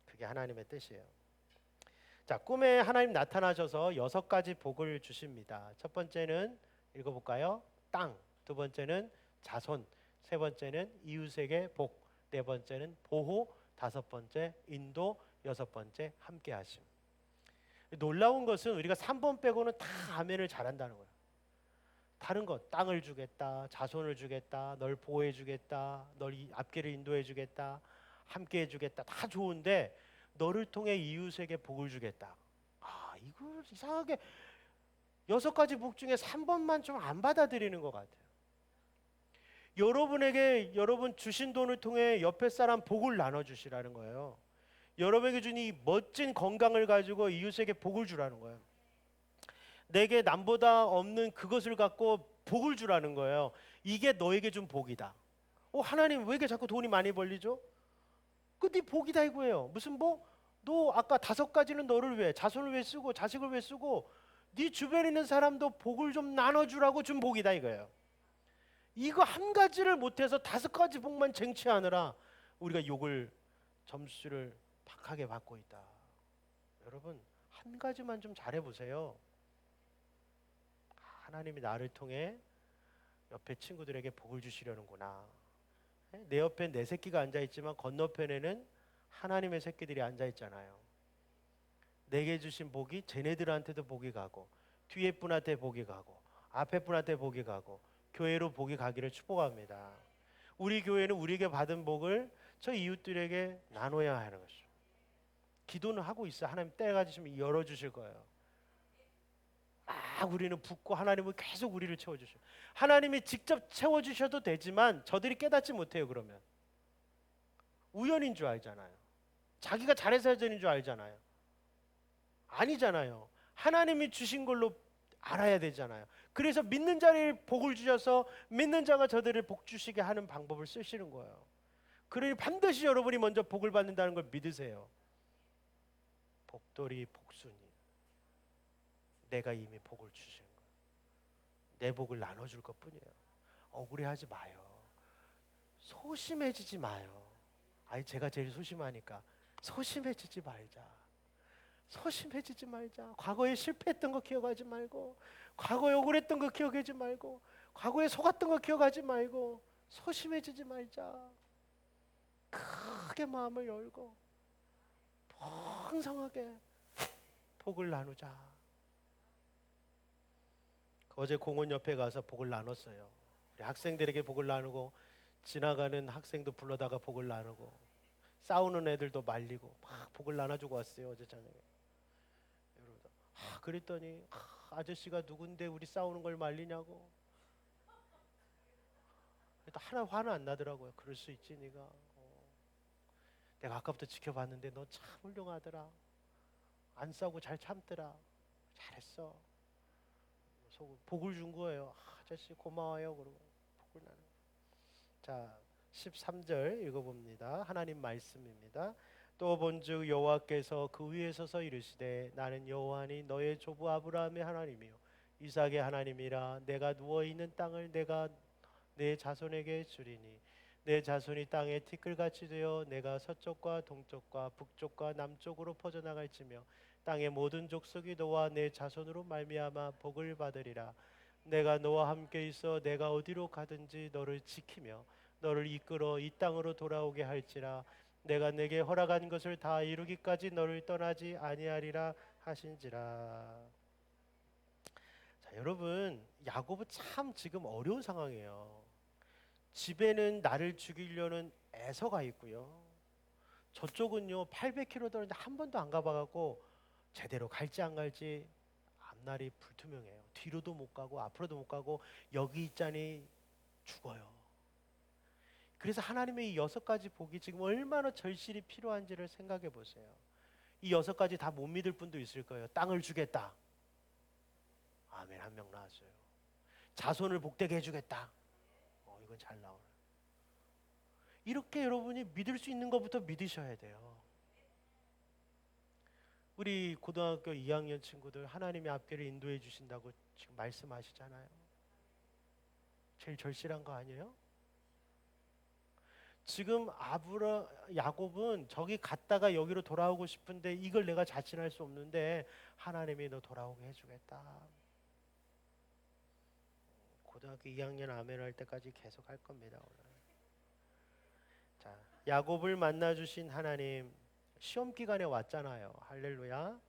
그게 하나님의 뜻이에요. 자, 꿈에 하나님 나타나셔서 6가지 복을 주십니다. 첫 번째는 읽어볼까요? 땅. 두 번째는 자손. 세 번째는 이웃에게 복. 네 번째는 보호. 다섯 번째 인도. 여섯 번째 함께하심. 놀라운 것은 우리가 3번 빼고는 다 아멘을 잘한다는 거예요. 다른 것, 땅을 주겠다, 자손을 주겠다, 널 보호해 주겠다, 널 앞길을 인도해 주겠다, 함께 해 주겠다, 다 좋은데 너를 통해 이웃에게 복을 주겠다. 이걸 이상하게 6가지 복 중에 3번만 좀 안 받아들이는 것 같아요. 여러분에게 여러분 주신 돈을 통해 옆에 사람 복을 나눠주시라는 거예요. 여러분에게 준 이 멋진 건강을 가지고 이웃에게 복을 주라는 거예요. 내게 남보다 없는 그것을 갖고 복을 주라는 거예요. 이게 너에게 준 복이다. 하나님 왜 이렇게 자꾸 돈이 많이 벌리죠? 그 네 복이다 이거예요. 무슨 복? 너 아까 5가지는 너를 위해, 자손을 위해 쓰고 자식을 위해 쓰고 네 주변에 있는 사람도 복을 좀 나눠주라고 준 복이다 이거예요. 이거 한 가지를 못해서 5가지 복만 쟁취하느라 우리가 욕을, 점수를 박하게 받고 있다. 여러분 한 가지만 좀 잘해보세요. 하나님이 나를 통해 옆에 친구들에게 복을 주시려는구나. 내 옆엔 내 새끼가 앉아있지만 건너편에는 하나님의 새끼들이 앉아있잖아요. 내게 주신 복이 쟤네들한테도 복이 가고 뒤에 분한테 복이 가고 앞에 분한테 복이 가고 교회로 복이 가기를 축복합니다. 우리 교회는 우리에게 받은 복을 저 이웃들에게 나눠야 하는 것이죠. 기도는 하고 있어. 하나님 때가 되시면 열어주실 거예요. 우리는 붓고 하나님은 계속 우리를 채워주셔. 하나님이 직접 채워주셔도 되지만 저들이 깨닫지 못해요. 그러면 우연인 줄 알잖아요. 자기가 잘해서 되는 줄 알잖아요. 아니잖아요. 하나님이 주신 걸로 알아야 되잖아요. 그래서 믿는 자를 복을 주셔서 믿는 자가 저들을 복 주시게 하는 방법을 쓰시는 거예요. 그러니 반드시 여러분이 먼저 복을 받는다는 걸 믿으세요. 복돌이 복순이 내가 이미 복을 주신 거예요. 내 복을 나눠줄 것뿐이에요. 억울해하지 마요. 소심해지지 마요. 제가 제일 소심하니까 소심해지지 말자. 소심해지지 말자. 과거에 실패했던 거 기억하지 말고, 과거에 억울했던 거 기억하지 말고, 과거에 속았던 거 기억하지 말고, 소심해지지 말자. 크게 마음을 열고 풍성하게 복을 나누자. 어제 공원 옆에 가서 복을 나눴어요. 우리 학생들에게 복을 나누고 지나가는 학생도 불러다가 복을 나누고 싸우는 애들도 말리고 막 복을 나눠주고 왔어요. 어제 저녁에. 그랬더니 아저씨가 누군데 우리 싸우는 걸 말리냐고. 하나 화는 안 나더라고요. 그럴 수 있지 네가. 내가 아까부터 지켜봤는데 너 참 훌륭하더라. 안 싸우고 잘 참더라. 잘했어. 복을 준 거예요. 아저씨 고마워요. 그러고 복을 나는. 자, 13절 읽어봅니다. 하나님 말씀입니다. 또 본즉 여호와께서 그 위에 서서 이르시되 나는 여호와니 너의 조부 아브라함의 하나님이요 이삭의 하나님이라. 내가 누워 있는 땅을 내가 내 자손에게 주리니 내 자손이 땅에 티끌같이 되어 내가 서쪽과 동쪽과 북쪽과 남쪽으로 퍼져나갈지며 땅의 모든 족속이 너와 내 자손으로 말미암아 복을 받으리라. 내가 너와 함께 있어 내가 어디로 가든지 너를 지키며 너를 이끌어 이 땅으로 돌아오게 할지라. 내가 내게 허락한 것을 다 이루기까지 너를 떠나지 아니하리라 하신지라. 자, 여러분 야곱은 참 지금 어려운 상황이에요. 집에는 나를 죽이려는 에서가 있고요. 저쪽은요 800km 떨어졌는데 한 번도 안 가봐갖고 제대로 갈지 안 갈지 앞날이 불투명해요. 뒤로도 못 가고 앞으로도 못 가고 여기 있자니 죽어요. 그래서 하나님의 이 6가지 복이 지금 얼마나 절실히 필요한지를 생각해 보세요. 이 6가지 다 못 믿을 분도 있을 거예요. 땅을 주겠다. 아멘. 한 명 나왔어요. 자손을 복되게 해주겠다. 이건 잘 나오네. 이렇게 여러분이 믿을 수 있는 것부터 믿으셔야 돼요. 우리 고등학교 2학년 친구들 하나님의 앞길을 인도해 주신다고 지금 말씀하시잖아요. 제일 절실한 거 아니에요? 지금 야곱은 저기 갔다가 여기로 돌아오고 싶은데 이걸 내가 자신할 수 없는데 하나님이 너 돌아오게 해주겠다. 고등학교 2학년 아멘 할 때까지 계속 할 겁니다. 오늘. 자, 야곱을 만나 주신 하나님 시험 기간에 왔잖아요. 할렐루야.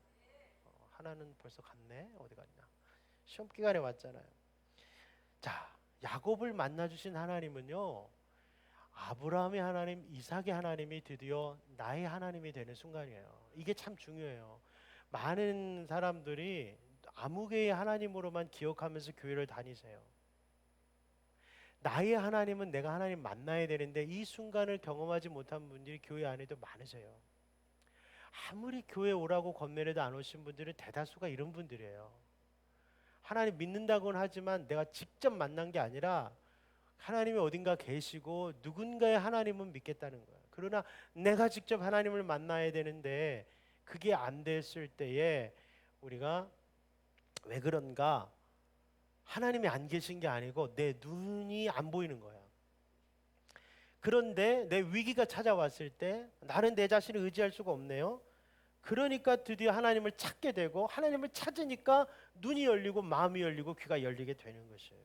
하나는 벌써 갔네. 어디 갔냐? 시험 기간에 왔잖아요. 자, 야곱을 만나 주신 하나님은요. 아브라함의 하나님, 이삭의 하나님이 드디어 나의 하나님이 되는 순간이에요. 이게 참 중요해요. 많은 사람들이 아무개의 하나님으로만 기억하면서 교회를 다니세요. 나의 하나님은 내가 하나님 만나야 되는데 이 순간을 경험하지 못한 분들이 교회 안에도 많으세요. 아무리 교회 오라고 건면해도 안 오신 분들은 대다수가 이런 분들이에요. 하나님 믿는다고는 하지만 내가 직접 만난 게 아니라 하나님이 어딘가 계시고 누군가의 하나님은 믿겠다는 거예요. 그러나 내가 직접 하나님을 만나야 되는데 그게 안 됐을 때에 우리가 왜 그런가? 하나님이 안 계신 게 아니고 내 눈이 안 보이는 거야. 그런데 내 위기가 찾아왔을 때 나는 내 자신을 의지할 수가 없네요. 그러니까 드디어 하나님을 찾게 되고 하나님을 찾으니까 눈이 열리고 마음이 열리고 귀가 열리게 되는 것이에요.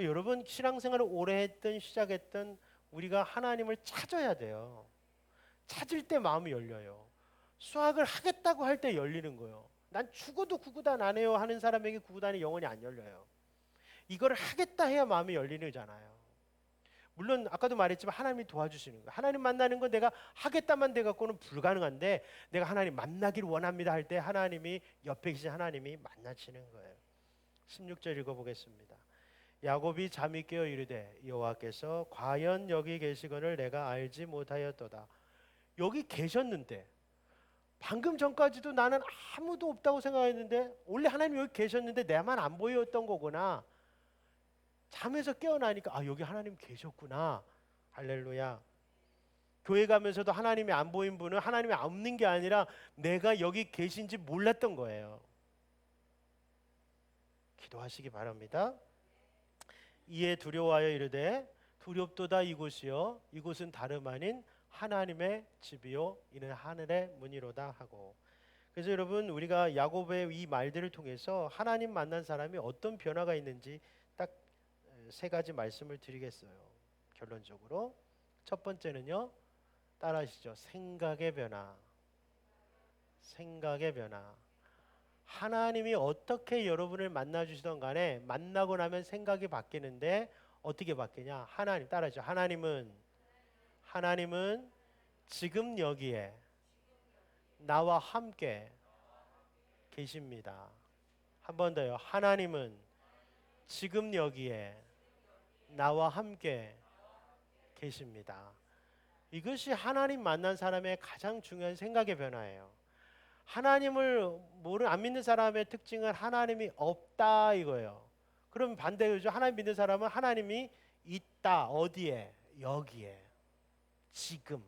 여러분 신앙생활을 오래 했든 시작했든 우리가 하나님을 찾아야 돼요. 찾을 때 마음이 열려요. 수학을 하겠다고 할 때 열리는 거예요. 난 죽어도 구구단 안 해요 하는 사람에게 구구단이 영원히 안 열려요. 이걸 하겠다 해야 마음이 열리는잖아요. 물론 아까도 말했지만 하나님이 도와주시는 거예요. 하나님 만나는 건 내가 하겠다만 돼 갖고는 불가능한데 내가 하나님 만나기를 원합니다 할 때 하나님이 옆에 계신 하나님이 만나시는 거예요. 16절 읽어보겠습니다. 야곱이 잠이 깨어 이르되 여호와께서 과연 여기 계시거늘 내가 알지 못하였도다. 여기 계셨는데 방금 전까지도 나는 아무도 없다고 생각했는데 원래 하나님 여기 계셨는데 내만 안 보였던 거구나. 잠에서 깨어나니까 아 여기 하나님 계셨구나. 할렐루야. 교회 가면서도 하나님이 안 보인 분은 하나님이 없는 게 아니라 내가 여기 계신지 몰랐던 거예요. 기도하시기 바랍니다. 이에 두려워하여 이르되 두렵도다 이곳이요 이곳은 다름 아닌 하나님의 집이요 이는 하늘의 문이로다 하고. 그래서 여러분 우리가 야곱의 이 말들을 통해서 하나님 만난 사람이 어떤 변화가 있는지 딱 세 가지 말씀을 드리겠어요. 결론적으로 첫 번째는요, 따라하시죠. 생각의 변화. 생각의 변화. 하나님이 어떻게 여러분을 만나 주시던 간에 만나고 나면 생각이 바뀌는데 어떻게 바뀌냐? 하나님 따라하죠. 하나님은 지금 여기에 나와 함께 계십니다. 한 번 더요. 하나님은 지금 여기에 나와 함께 계십니다. 이것이 하나님 만난 사람의 가장 중요한 생각의 변화예요. 하나님을 안 믿는 사람의 특징은 하나님이 없다 이거예요. 그럼 반대죠. 하나님 믿는 사람은 하나님이 있다. 어디에? 여기에. 지금.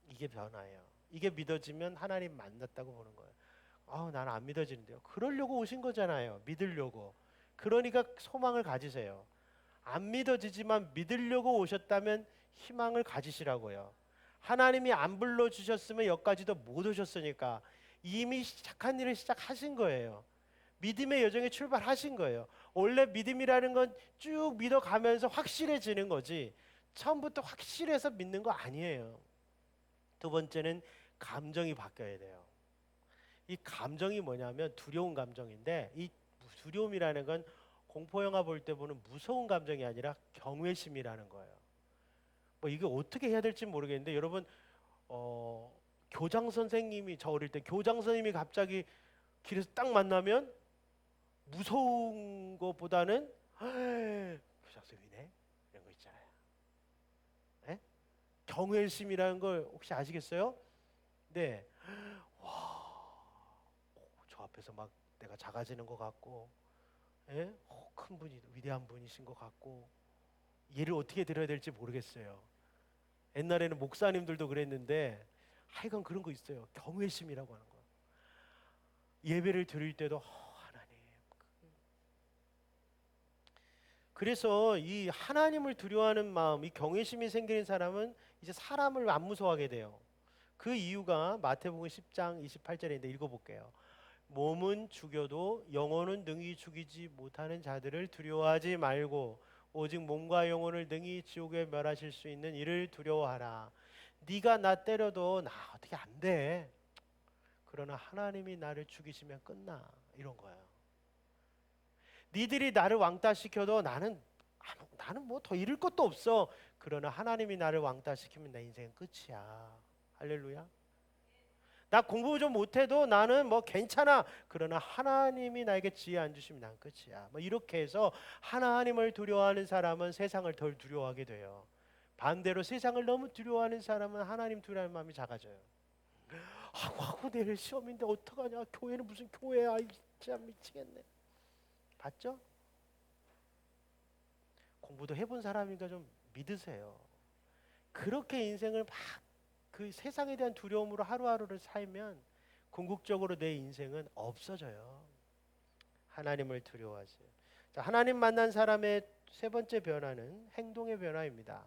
이게 변화예요. 이게 믿어지면 하나님 만났다고 보는 거예요. 나는 안 믿어지는데요. 그러려고 오신 거잖아요. 믿으려고. 그러니까 소망을 가지세요. 안 믿어지지만 믿으려고 오셨다면 희망을 가지시라고요. 하나님이 안 불러주셨으면 여기까지도 못 오셨으니까 이미 착한 일을 시작하신 거예요. 믿음의 여정에 출발하신 거예요. 원래 믿음이라는 건 쭉 믿어가면서 확실해지는 거지 처음부터 확실해서 믿는 거 아니에요. 두 번째는 감정이 바뀌어야 돼요. 이 감정이 뭐냐면 두려운 감정인데 이 두려움이라는 건 공포영화 볼 때 보는 무서운 감정이 아니라 경외심이라는 거예요. 이게 어떻게 해야 될지 모르겠는데 여러분 교장 선생님이 저 어릴 때 교장 선생님이 갑자기 길에서 딱 만나면 무서운 것보다는 교장 선생님이네 이런 거 있잖아요. 네? 경외심이라는 걸 혹시 아시겠어요? 네. 저 앞에서 막 내가 작아지는 것 같고 예? 큰 분이 위대한 분이신 것 같고 얘를 어떻게 들어야 될지 모르겠어요. 옛날에는 목사님들도 그랬는데 하여간 그런 거 있어요. 경외심이라고 하는 거. 예배를 드릴 때도 하나님. 그래서 이 하나님을 두려워하는 마음, 이 경외심이 생기는 사람은 이제 사람을 안 무서워하게 돼요. 그 이유가 마태복음 10장 28절인데 읽어볼게요. 몸은 죽여도 영혼은 능히 죽이지 못하는 자들을 두려워하지 말고 오직 몸과 영혼을 능히 지옥에 멸하실 수 있는 이를 두려워하라. 네가 나 때려도 나 어떻게 안 돼. 그러나 하나님이 나를 죽이시면 끝나. 이런 거예요. 니들이 나를 왕따시켜도 나는 뭐 더 잃을 것도 없어. 그러나 하나님이 나를 왕따시키면 내 인생은 끝이야. 할렐루야. 나 공부 좀 못해도 나는 뭐 괜찮아. 그러나 하나님이 나에게 지혜 안 주시면 난 끝이야. 뭐 이렇게 해서 하나님을 두려워하는 사람은 세상을 덜 두려워하게 돼요. 반대로 세상을 너무 두려워하는 사람은 하나님 두려워하는 마음이 작아져요. 하고 내일 시험인데 어떡하냐. 교회는 무슨 교회야. 진짜 미치겠네. 봤죠? 공부도 해본 사람이니까 좀 믿으세요. 그렇게 인생을 막 그 세상에 대한 두려움으로 하루하루를 살면 궁극적으로 내 인생은 없어져요. 하나님을 두려워하세요. 자, 하나님 만난 사람의 세 번째 변화는 행동의 변화입니다.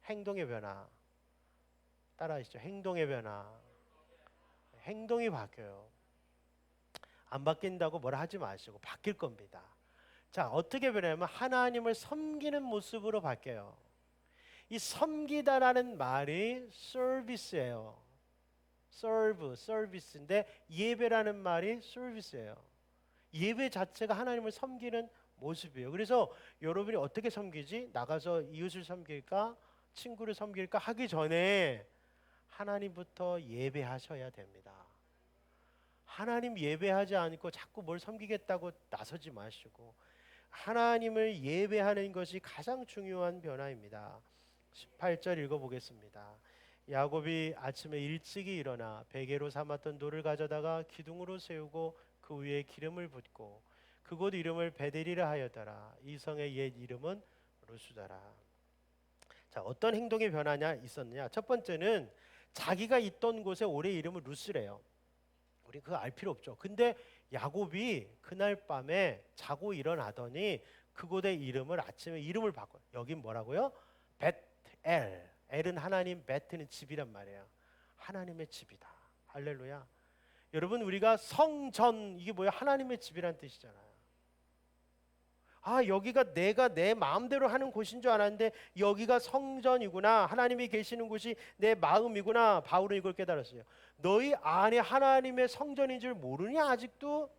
행동의 변화. 따라하시죠. 행동의 변화. 행동이 바뀌어요. 안 바뀐다고 뭐라 하지 마시고 바뀔 겁니다. 자, 어떻게 변하냐면 하나님을 섬기는 모습으로 바뀌어요. 이 섬기다라는 말이 서비스예요. 서비스인데 예배라는 말이 서비스예요. 예배 자체가 하나님을 섬기는 모습이에요. 그래서 여러분이 어떻게 섬기지? 나가서 이웃을 섬길까? 친구를 섬길까? 하기 전에 하나님부터 예배하셔야 됩니다. 하나님 예배하지 않고 자꾸 뭘 섬기겠다고 나서지 마시고 하나님을 예배하는 것이 가장 중요한 변화입니다. 18절 읽어보겠습니다. 야곱이 아침에 일찍이 일어나 베개로 삼았던 돌을 가져다가 기둥으로 세우고 그 위에 기름을 붓고 그곳 이름을 베델이라 하였더라. 이 성의 옛 이름은 루스더라. 자, 어떤 행동의 변화냐 있었느냐? 첫 번째는 자기가 있던 곳에 올해 이름은 루스래요. 우리 그거 알 필요 없죠. 근데 야곱이 그날 밤에 자고 일어나더니 그곳의 이름을 아침에 이름을 바꿔요. 여긴 뭐라고요? 벳엘. 엘은 하나님, 베트는 집이란 말이에요. 하나님의 집이다. 할렐루야. 여러분 우리가 성전 이게 뭐야? 하나님의 집이란 뜻이잖아요. 아, 여기가 내가 내 마음대로 하는 곳인 줄 알았는데 여기가 성전이구나. 하나님이 계시는 곳이 내 마음이구나. 바울은 이걸 깨달았어요. 너희 안에 하나님의 성전인 줄 모르냐? 아직도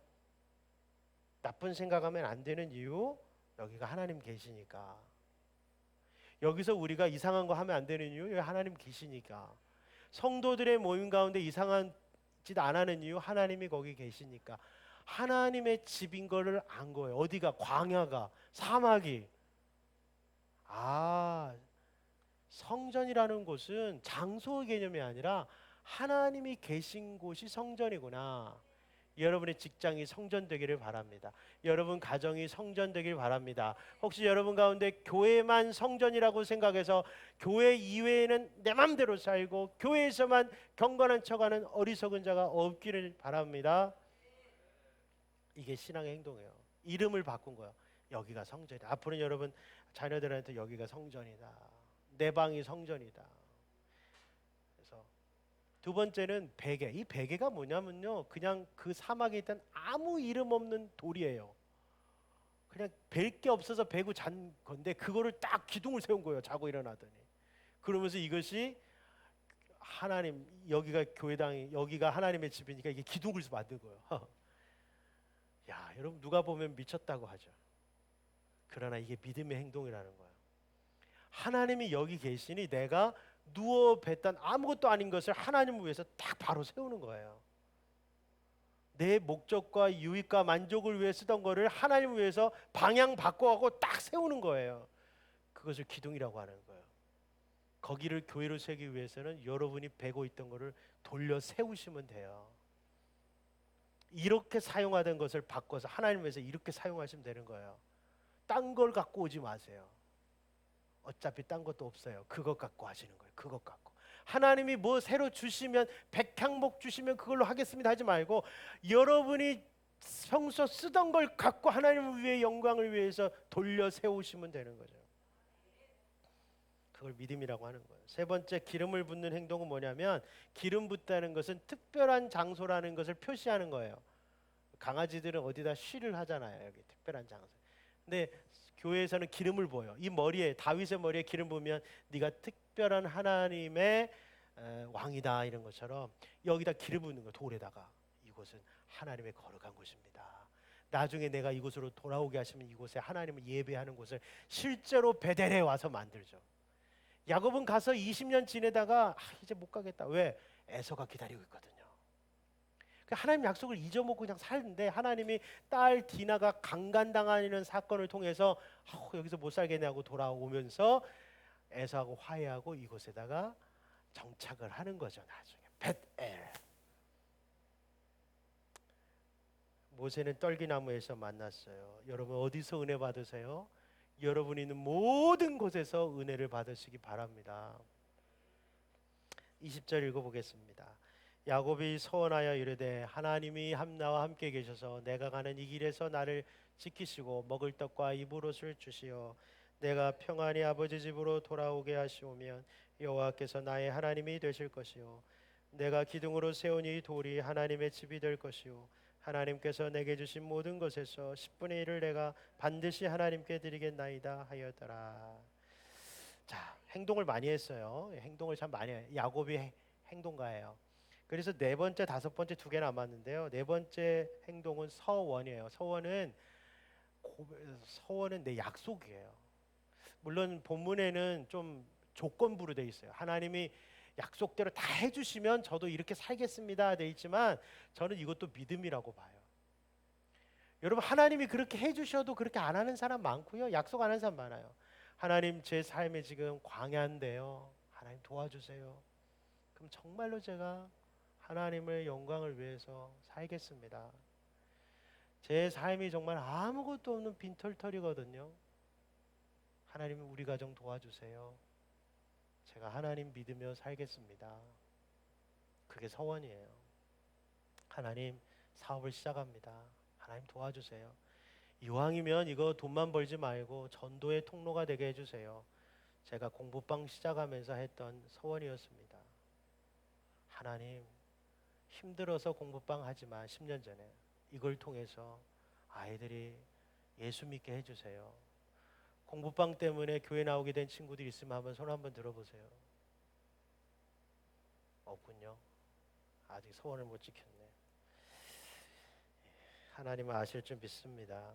나쁜 생각하면 안 되는 이유 여기가 하나님 계시니까. 여기서 우리가 이상한 거 하면 안 되는 이유 여기 하나님 계시니까. 성도들의 모임 가운데 이상한 짓 안 하는 이유 하나님이 거기 계시니까. 하나님의 집인 거를 안 거예요. 어디가? 광야가, 사막이. 아, 성전이라는 곳은 장소의 개념이 아니라 하나님이 계신 곳이 성전이구나. 여러분의 직장이 성전 되기를 바랍니다. 여러분 가정이 성전 되길 바랍니다. 혹시 여러분 가운데 교회만 성전이라고 생각해서 교회 이외에는 내 맘대로 살고 교회에서만 경건한 척하는 어리석은 자가 없기를 바랍니다. 이게 신앙의 행동이에요. 이름을 바꾼 거예요. 여기가 성전이다. 앞으로는 여러분 자녀들한테 여기가 성전이다. 내 방이 성전이다. 그래서 두 번째는 베개. 이 베개가 뭐냐면요, 그냥 그 사막에 있던 아무 이름 없는 돌이에요. 그냥 벨 게 없어서 베고 잔 건데 그거를 딱 기둥을 세운 거예요. 자고 일어나더니. 그러면서 이것이 하나님, 여기가 교회당이, 여기가 하나님의 집이니까 이게 기둥을 만든 거예요. 야, 여러분 누가 보면 미쳤다고 하죠. 그러나 이게 믿음의 행동이라는 거예요. 하나님이 여기 계시니 내가 누워 뱉던 아무것도 아닌 것을 하나님을 위해서 딱 바로 세우는 거예요. 내 목적과 유익과 만족을 위해 쓰던 거를 하나님을 위해서 방향 바꿔가고 딱 세우는 거예요. 그것을 기둥이라고 하는 거예요. 거기를 교회로 세우기 위해서는 여러분이 베고 있던 거를 돌려 세우시면 돼요. 이렇게 사용하던 것을 바꿔서 하나님을 위해서 이렇게 사용하시면 되는 거예요. 딴 걸 갖고 오지 마세요. 어차피 딴 것도 없어요. 그것 갖고 하시는 거예요. 그것 갖고. 하나님이 뭐 새로 주시면 백향목 주시면 그걸로 하겠습니다 하지 말고 여러분이 평소 쓰던 걸 갖고 하나님을 위해 영광을 위해서 돌려 세우시면 되는 거죠. 그걸 믿음이라고 하는 거예요. 세 번째 기름을 붓는 행동은 뭐냐면 기름 붓다는 것은 특별한 장소라는 것을 표시하는 거예요. 강아지들은 어디다 쉬를 하잖아요. 여기 특별한 장소. 근데 교회에서는 기름을 부어요. 이 머리에 다윗의 머리에 기름 부으면 네가 특별한 하나님의 왕이다 이런 것처럼 여기다 기름 붓는 거 돌에다가 이곳은 하나님의 거룩한 곳입니다. 나중에 내가 이곳으로 돌아오게 하시면 이곳에 하나님을 예배하는 곳을 실제로 베델에 와서 만들죠. 야곱은 가서 20년 지내다가 이제 못 가겠다. 왜? 에서가 기다리고 있거든요. 하나님 약속을 잊어먹고 그냥 살는데 하나님이 딸 디나가 강간당하는 사건을 통해서 여기서 못 살겠네 하고 돌아오면서 에서하고 화해하고 이곳에다가 정착을 하는 거죠. 나중에 벳엘. 모세는 떨기나무에서 만났어요. 여러분 어디서 은혜 받으세요? 여러분이 있는 모든 곳에서 은혜를 받으시기 바랍니다. 20절 읽어보겠습니다. 야곱이 서원하여 이르되 하나님이 나와 함께 계셔서 내가 가는 이 길에서 나를 지키시고 먹을 떡과 입을 옷을 주시어 내가 평안히 아버지 집으로 돌아오게 하시오면 여호와께서 나의 하나님이 되실 것이요 내가 기둥으로 세운 이 돌이 하나님의 집이 될 것이요 하나님께서 내게 주신 모든 것에서 10분의 1을 내가 반드시 하나님께 드리겠나이다 하였더라. 자, 행동을 많이 했어요. 행동을 참 많이 해요. 야곱이 행동가예요. 그래서 네 번째, 다섯 번째 두 개 남았는데요. 네 번째 행동은 서원이에요. 서원은 내 약속이에요. 물론 본문에는 좀 조건부로 돼 있어요. 하나님이 약속대로 다 해주시면 저도 이렇게 살겠습니다 돼 있지만 저는 이것도 믿음이라고 봐요. 여러분 하나님이 그렇게 해주셔도 그렇게 안 하는 사람 많고요. 약속 안 하는 사람 많아요. 하나님 제 삶에 지금 광야인데요. 하나님 도와주세요. 그럼 정말로 제가 하나님의 영광을 위해서 살겠습니다. 제 삶이 정말 아무것도 없는 빈털터리거든요. 하나님 우리 가정 도와주세요. 제가 하나님 믿으며 살겠습니다. 그게 서원이에요. 하나님 사업을 시작합니다. 하나님 도와주세요. 이왕이면 이거 돈만 벌지 말고 전도의 통로가 되게 해주세요. 제가 공부방 시작하면서 했던 서원이었습니다. 하나님 힘들어서 공부방 하지만 10년 전에 이걸 통해서 아이들이 예수 믿게 해주세요. 공부방 때문에 교회 나오게 된 친구들 있으면 한번 손 한번 들어보세요. 없군요. 아직 소원을 못 지켰네. 하나님은 아실 줄 믿습니다.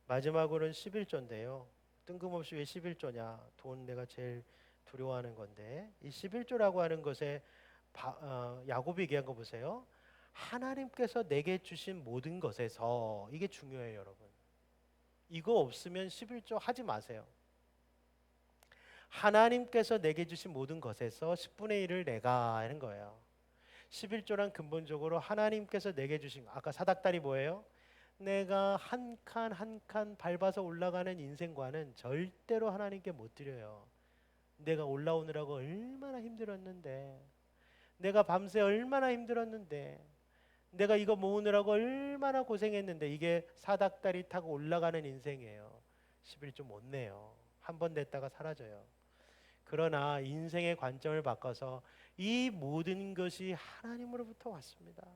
마지막으로는 11조인데요. 뜬금없이 왜 11조냐? 돈 내가 제일 두려워하는 건데 이 11조라고 하는 것에 야곱이 얘기한 거 보세요. 하나님께서 내게 주신 모든 것에서 이게 중요해요, 여러분. 이거 없으면 11조 하지 마세요. 하나님께서 내게 주신 모든 것에서 10분의 1을 내가 하는 거예요. 11조란 근본적으로 하나님께서 내게 주신 거. 아까 사닥다리 뭐예요? 내가 한 칸 한 칸 밟아서 올라가는 인생과는 절대로 하나님께 못 드려요. 내가 올라오느라고 얼마나 힘들었는데, 내가 밤새 얼마나 힘들었는데, 내가 이거 모으느라고 얼마나 고생했는데 이게 사닥다리 타고 올라가는 인생이에요. 11조 못 내요. 한 번 냈다가 사라져요. 그러나 인생의 관점을 바꿔서 이 모든 것이 하나님으로부터 왔습니다.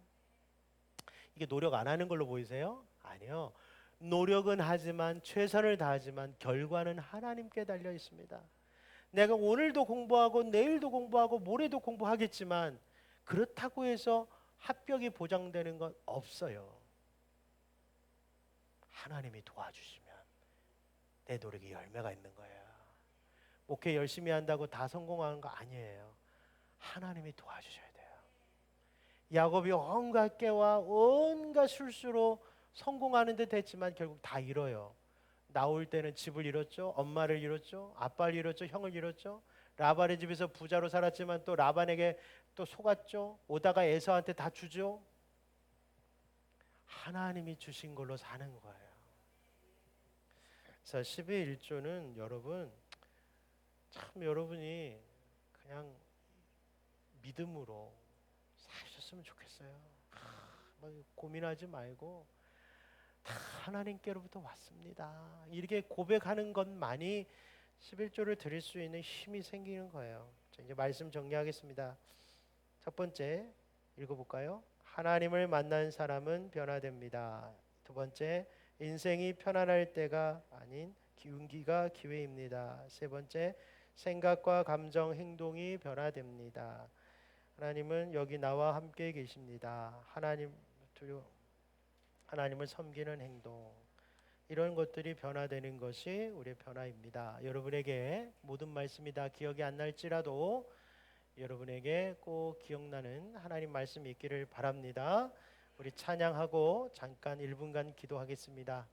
이게 노력 안 하는 걸로 보이세요? 아니요. 노력은 하지만 최선을 다하지만 결과는 하나님께 달려 있습니다. 내가 오늘도 공부하고 내일도 공부하고 모레도 공부하겠지만 그렇다고 해서 합격이 보장되는 건 없어요. 하나님이 도와주시면 내 노력이 열매가 있는 거예요. 목회 열심히 한다고 다 성공하는 거 아니에요. 하나님이 도와주셔야 돼요. 야곱이 온갖 깨와 온갖 실수로 성공하는 듯 했지만 결국 다 잃어요. 나올 때는 집을 잃었죠. 엄마를 잃었죠. 아빠를 잃었죠. 형을 잃었죠. 라반의 집에서 부자로 살았지만 또 라반에게 또 속았죠. 오다가 에서한테 다 주죠. 하나님이 주신 걸로 사는 거예요. 그래서 11조는 여러분 참 여러분이 그냥 믿음으로 사셨으면 좋겠어요. 고민하지 말고 다 하나님께로부터 왔습니다. 이렇게 고백하는 것만이 11조를 드릴 수 있는 힘이 생기는 거예요. 자, 이제 말씀 정리하겠습니다. 첫 번째 읽어볼까요? 하나님을 만난 사람은 변화됩니다. 두 번째, 인생이 편안할 때가 아닌 기운기가 기회입니다. 세 번째, 생각과 감정, 행동이 변화됩니다. 하나님은 여기 나와 함께 계십니다. 하나님을 섬기는 행동, 이런 것들이 변화되는 것이 우리의 변화입니다. 여러분에게 모든 말씀이 다 기억이 안 날지라도 여러분에게 꼭 기억나는 하나님 말씀이 있기를 바랍니다. 우리 찬양하고 잠깐 1분간 기도하겠습니다.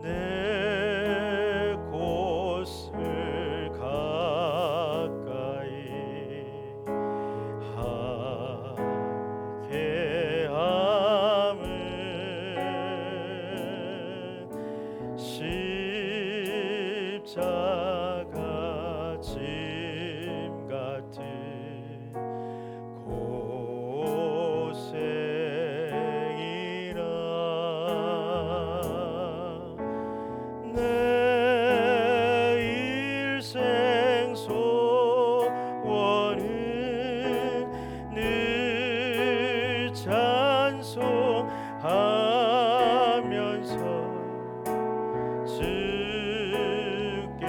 내 곳을 가까이 하게 함은 십자가 짐 같은 내 일생 소원은 늘 찬송하면서 주께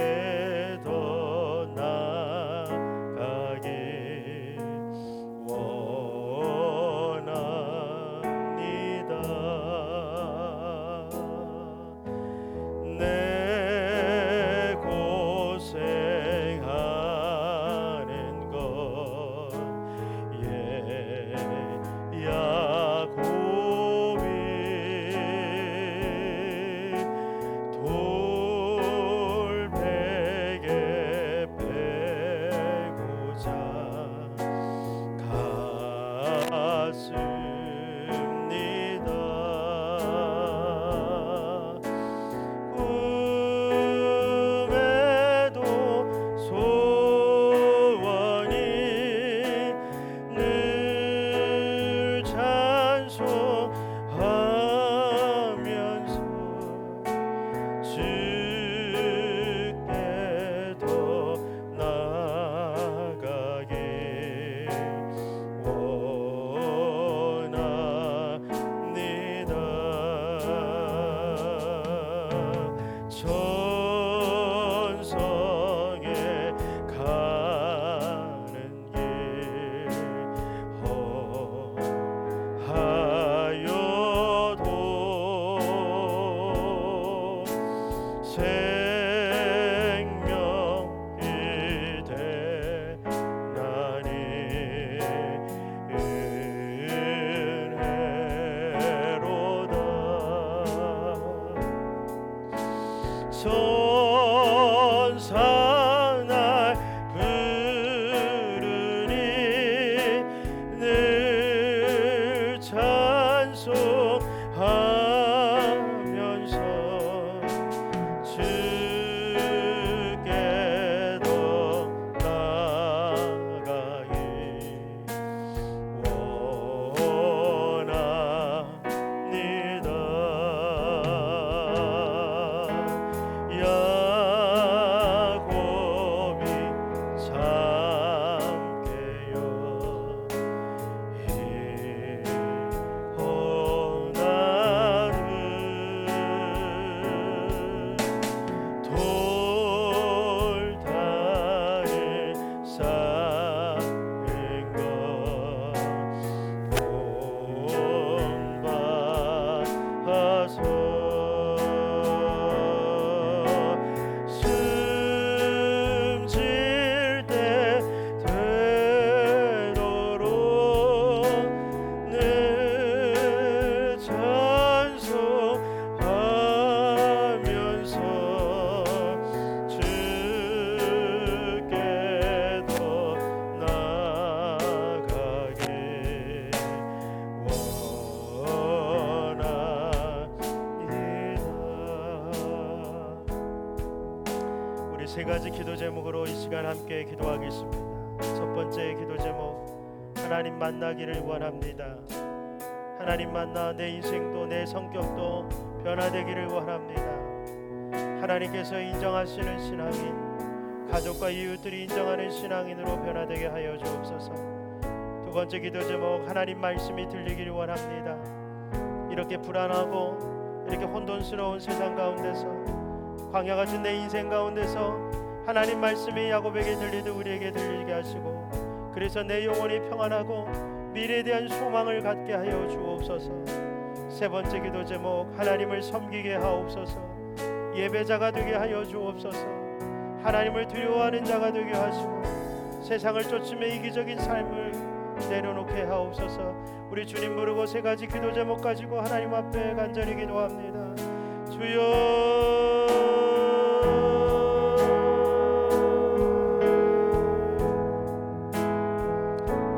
더 나아가길 원합니다. 내 고생하는 것 야곱이 돌베개 베고자 갔습니다. 꿈에도 소원이 늘 찬송하면서 주께 더 나아가길 원합니다. 천성에 가는 길 허하여도 생명이 되나니 은혜로다. 천사 날 부르니 늘 찬송하면서 주께 더 나아가길 원합니다. 야곱이 참게요 이혼하는 돌다리 쌓은 것 본받아서 숨질 때 되도록 늘 찬송하면서 주께 더 나아가길 원합니다. 우리 세 가지 기도 제목으로 이 시간 함께 기도하겠습니다. 첫 번째 기도 제목, 하나님 만나기를 원합니다. 하나님 만나 내 인생도 내 성격도 변화되기를 원합니다. 하나님께서 인정하시는 신앙인, 가족과 이웃들이 인정하는 신앙인으로 변화되게 하여 주옵소서. 두 번째 기도 제목, 하나님 말씀이 들리기를 원합니다. 이렇게 불안하고 이렇게 혼돈스러운 세상 가운데서, 광야 같은 내 인생 가운데서 하나님 말씀이 야곱에게 들리듯 우리에게 들리게 하시고, 그래서 내 영혼이 평안하고 미래에 대한 소망을 갖게 하여 주옵소서. 세 번째 기도 제목, 하나님을 섬기게 하옵소서. 예배자가 되게 하여 주옵소서. 하나님을 두려워하는 자가 되게 하시고 세상을 쫓으며 이기적인 삶을 내려놓게 하옵소서. 우리 주님 부르고 세 가지 기도 제목 가지고 하나님 앞에 간절히 기도합니다. 주여,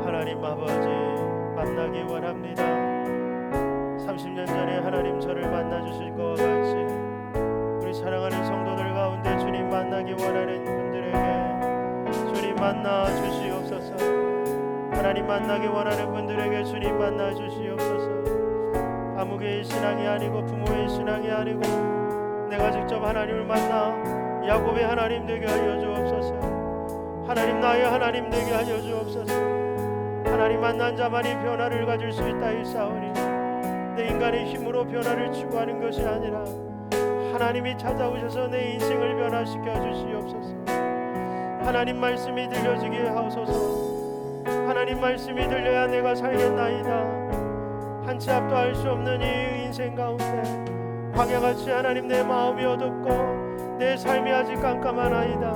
하나님 아버지 만나기 원합니다. 30년 전에 하나님 저를 만나 주실 것과 같이 우리 사랑하는 성도들 가운데 주님 만나기 원하는 분들에게 주님 만나 주시옵소서. 하나님 만나기 원하는 분들에게 주님 만나 주시옵소서. 아무개의 신앙이 아니고 부모의 신앙이 아니고 내가 직접 하나님을 만나 야곱의 하나님 되게 하여 주옵소서. 하나님 나의 하나님 되게 하여 주옵소서. 하나님 만난 자만이 변화를 가질 수 있다 일사오니 내 인간의 힘으로 변화를 추구하는 것이 아니라 하나님이 찾아오셔서 내 인생을 변화시켜 주시옵소서. 하나님 말씀이 들려지게 하옵소서. 하나님 말씀이 들려야 내가 살겠나이다. 한 치 앞도 알 수 없는 이 인생 가운데 광야같이 하나님 내 마음이 어둡고 내 삶이 아직 깜깜하나이다.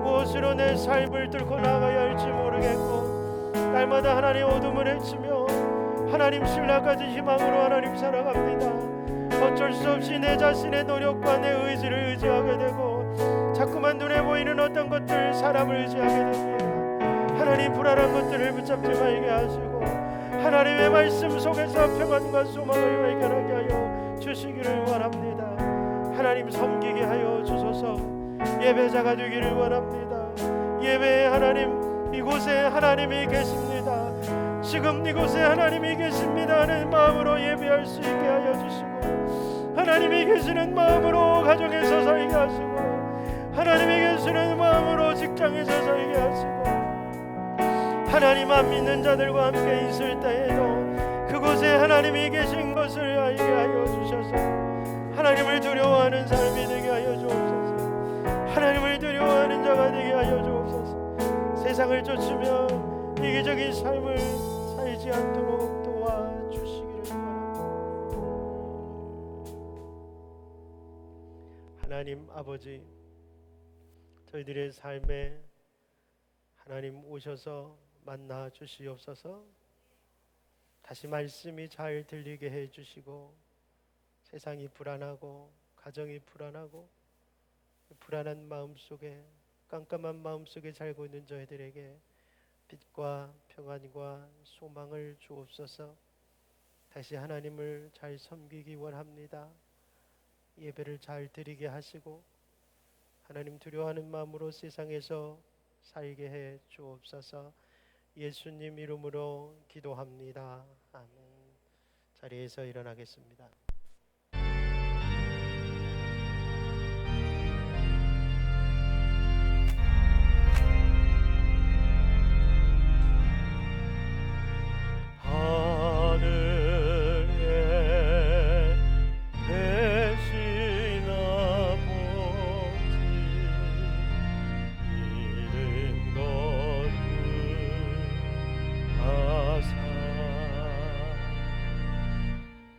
무엇으로 내 삶을 뚫고 나가야 할지 모르겠고 날마다 하나님 어둠을 헤치며 하나님 신라까지 희망으로 하나님 살아갑니다. 어쩔 수 없이 내 자신의 노력과 내 의지를 의지하게 되고 자꾸만 눈에 보이는 어떤 것들 사람을 의지하게 됩니다. 하나님 불안한 것들을 붙잡지 말게 하시고 하나님의 말씀 속에서 평안과 소망을 발견하게 하여 주시기를 원합니다. 하나님 섬기게 하여 주소서. 예배자가 되기를 원합니다. 예배의 하나님, 이곳에 하나님이 계십니다. 지금 이곳에 하나님이 계십니다 하는 마음으로 예배할 수 있게 하여 주시고 하나님이 계시는 마음으로 가정에서 살게 하시고 하나님이 계시는 마음으로 직장에서 살게 하시고 하나님 안 믿는 자들과 함께 있을 때에도 그곳에 하나님이 계신 것을 알게 하여 주셔서 하나님을 두려워하는 삶이 되게 하여 주옵소서. 하나님을 두려워하는 자가 되게 하여 주옵소서. 세상을 쫓으며 이기적인 삶을 살지 않도록 도와주시기를 바랍니다. 하나님 아버지, 저희들의 삶에 하나님 오셔서 만나 주시옵소서. 다시 말씀이 잘 들리게 해 주시고 세상이 불안하고 가정이 불안하고 불안한 마음속에 깜깜한 마음속에 살고 있는 저희들에게 빛과 평안과 소망을 주옵소서. 다시 하나님을 잘 섬기기 원합니다. 예배를 잘 드리게 하시고 하나님 두려워하는 마음으로 세상에서 살게 해 주옵소서. 예수님 이름으로 기도합니다. 아멘. 자리에서 일어나겠습니다.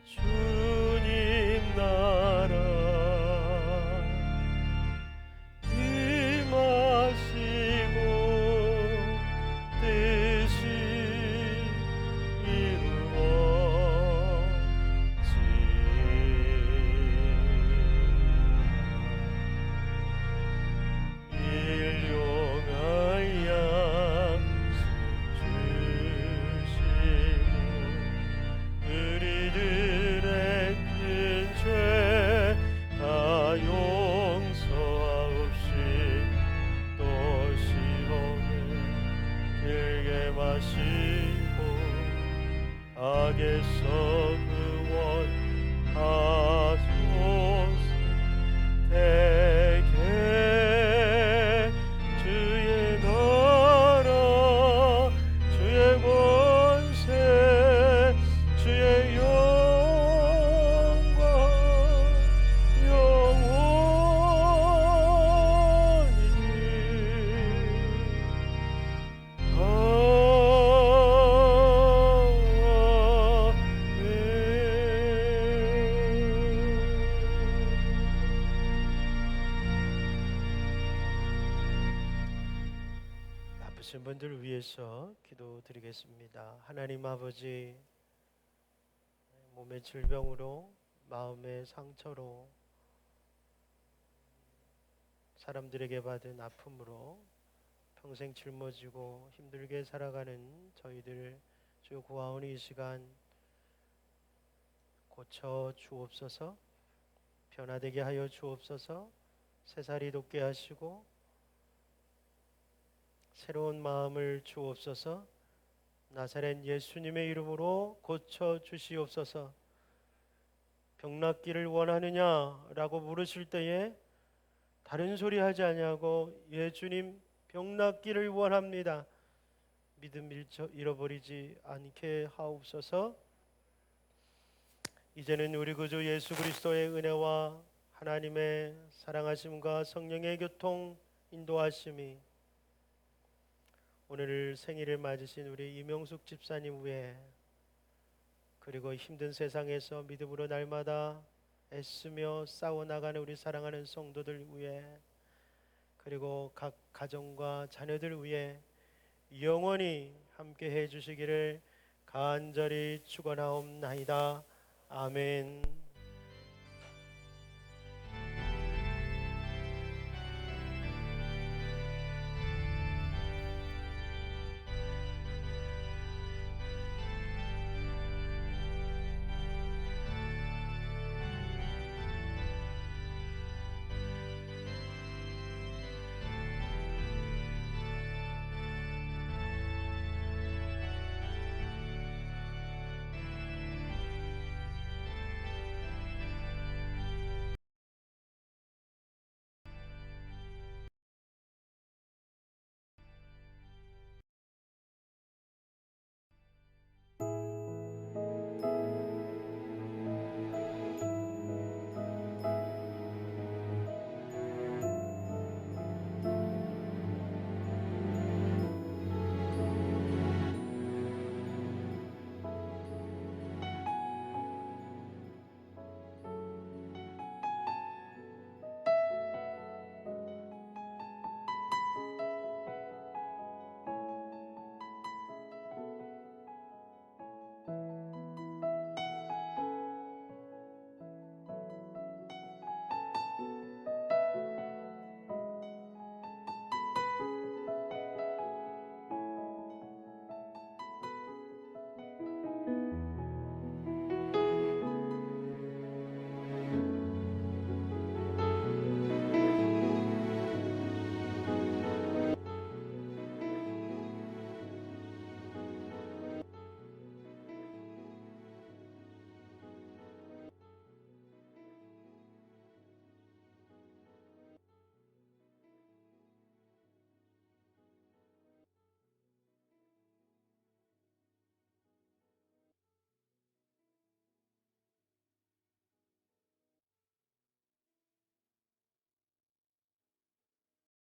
주 악에서 구원하소서. 대개 주의 나라 주의 권세 주의 영광 아프신 분들 위해서 기도드리겠습니다. 하나님 아버지, 몸의 질병으로 마음의 상처로 사람들에게 받은 아픔으로 평생 짊어지고 힘들게 살아가는 저희들 주 구하오니 이 시간 고쳐 주옵소서. 변화되게 하여 주옵소서. 새살이 돋게 하시고 새로운 마음을 주옵소서. 나사렛 예수님의 이름으로 고쳐 주시옵소서. 병 낫기를 원하느냐라고 물으실 때에 다른 소리 하지 아니하고 예 주님 병 낫기를 원합니다. 믿음 잃어버리지 않게 하옵소서. 이제는 우리 구주 예수 그리스도의 은혜와 하나님의 사랑하심과 성령의 교통 인도하심이 오늘 생일을 맞으신 우리 이명숙 집사님 위에, 그리고 힘든 세상에서 믿음으로 날마다 애쓰며 싸워나가는 우리 사랑하는 성도들 위에, 그리고 각 가정과 자녀들 위에 영원히 함께 해주시기를 간절히 축원하옵나이다. 아멘.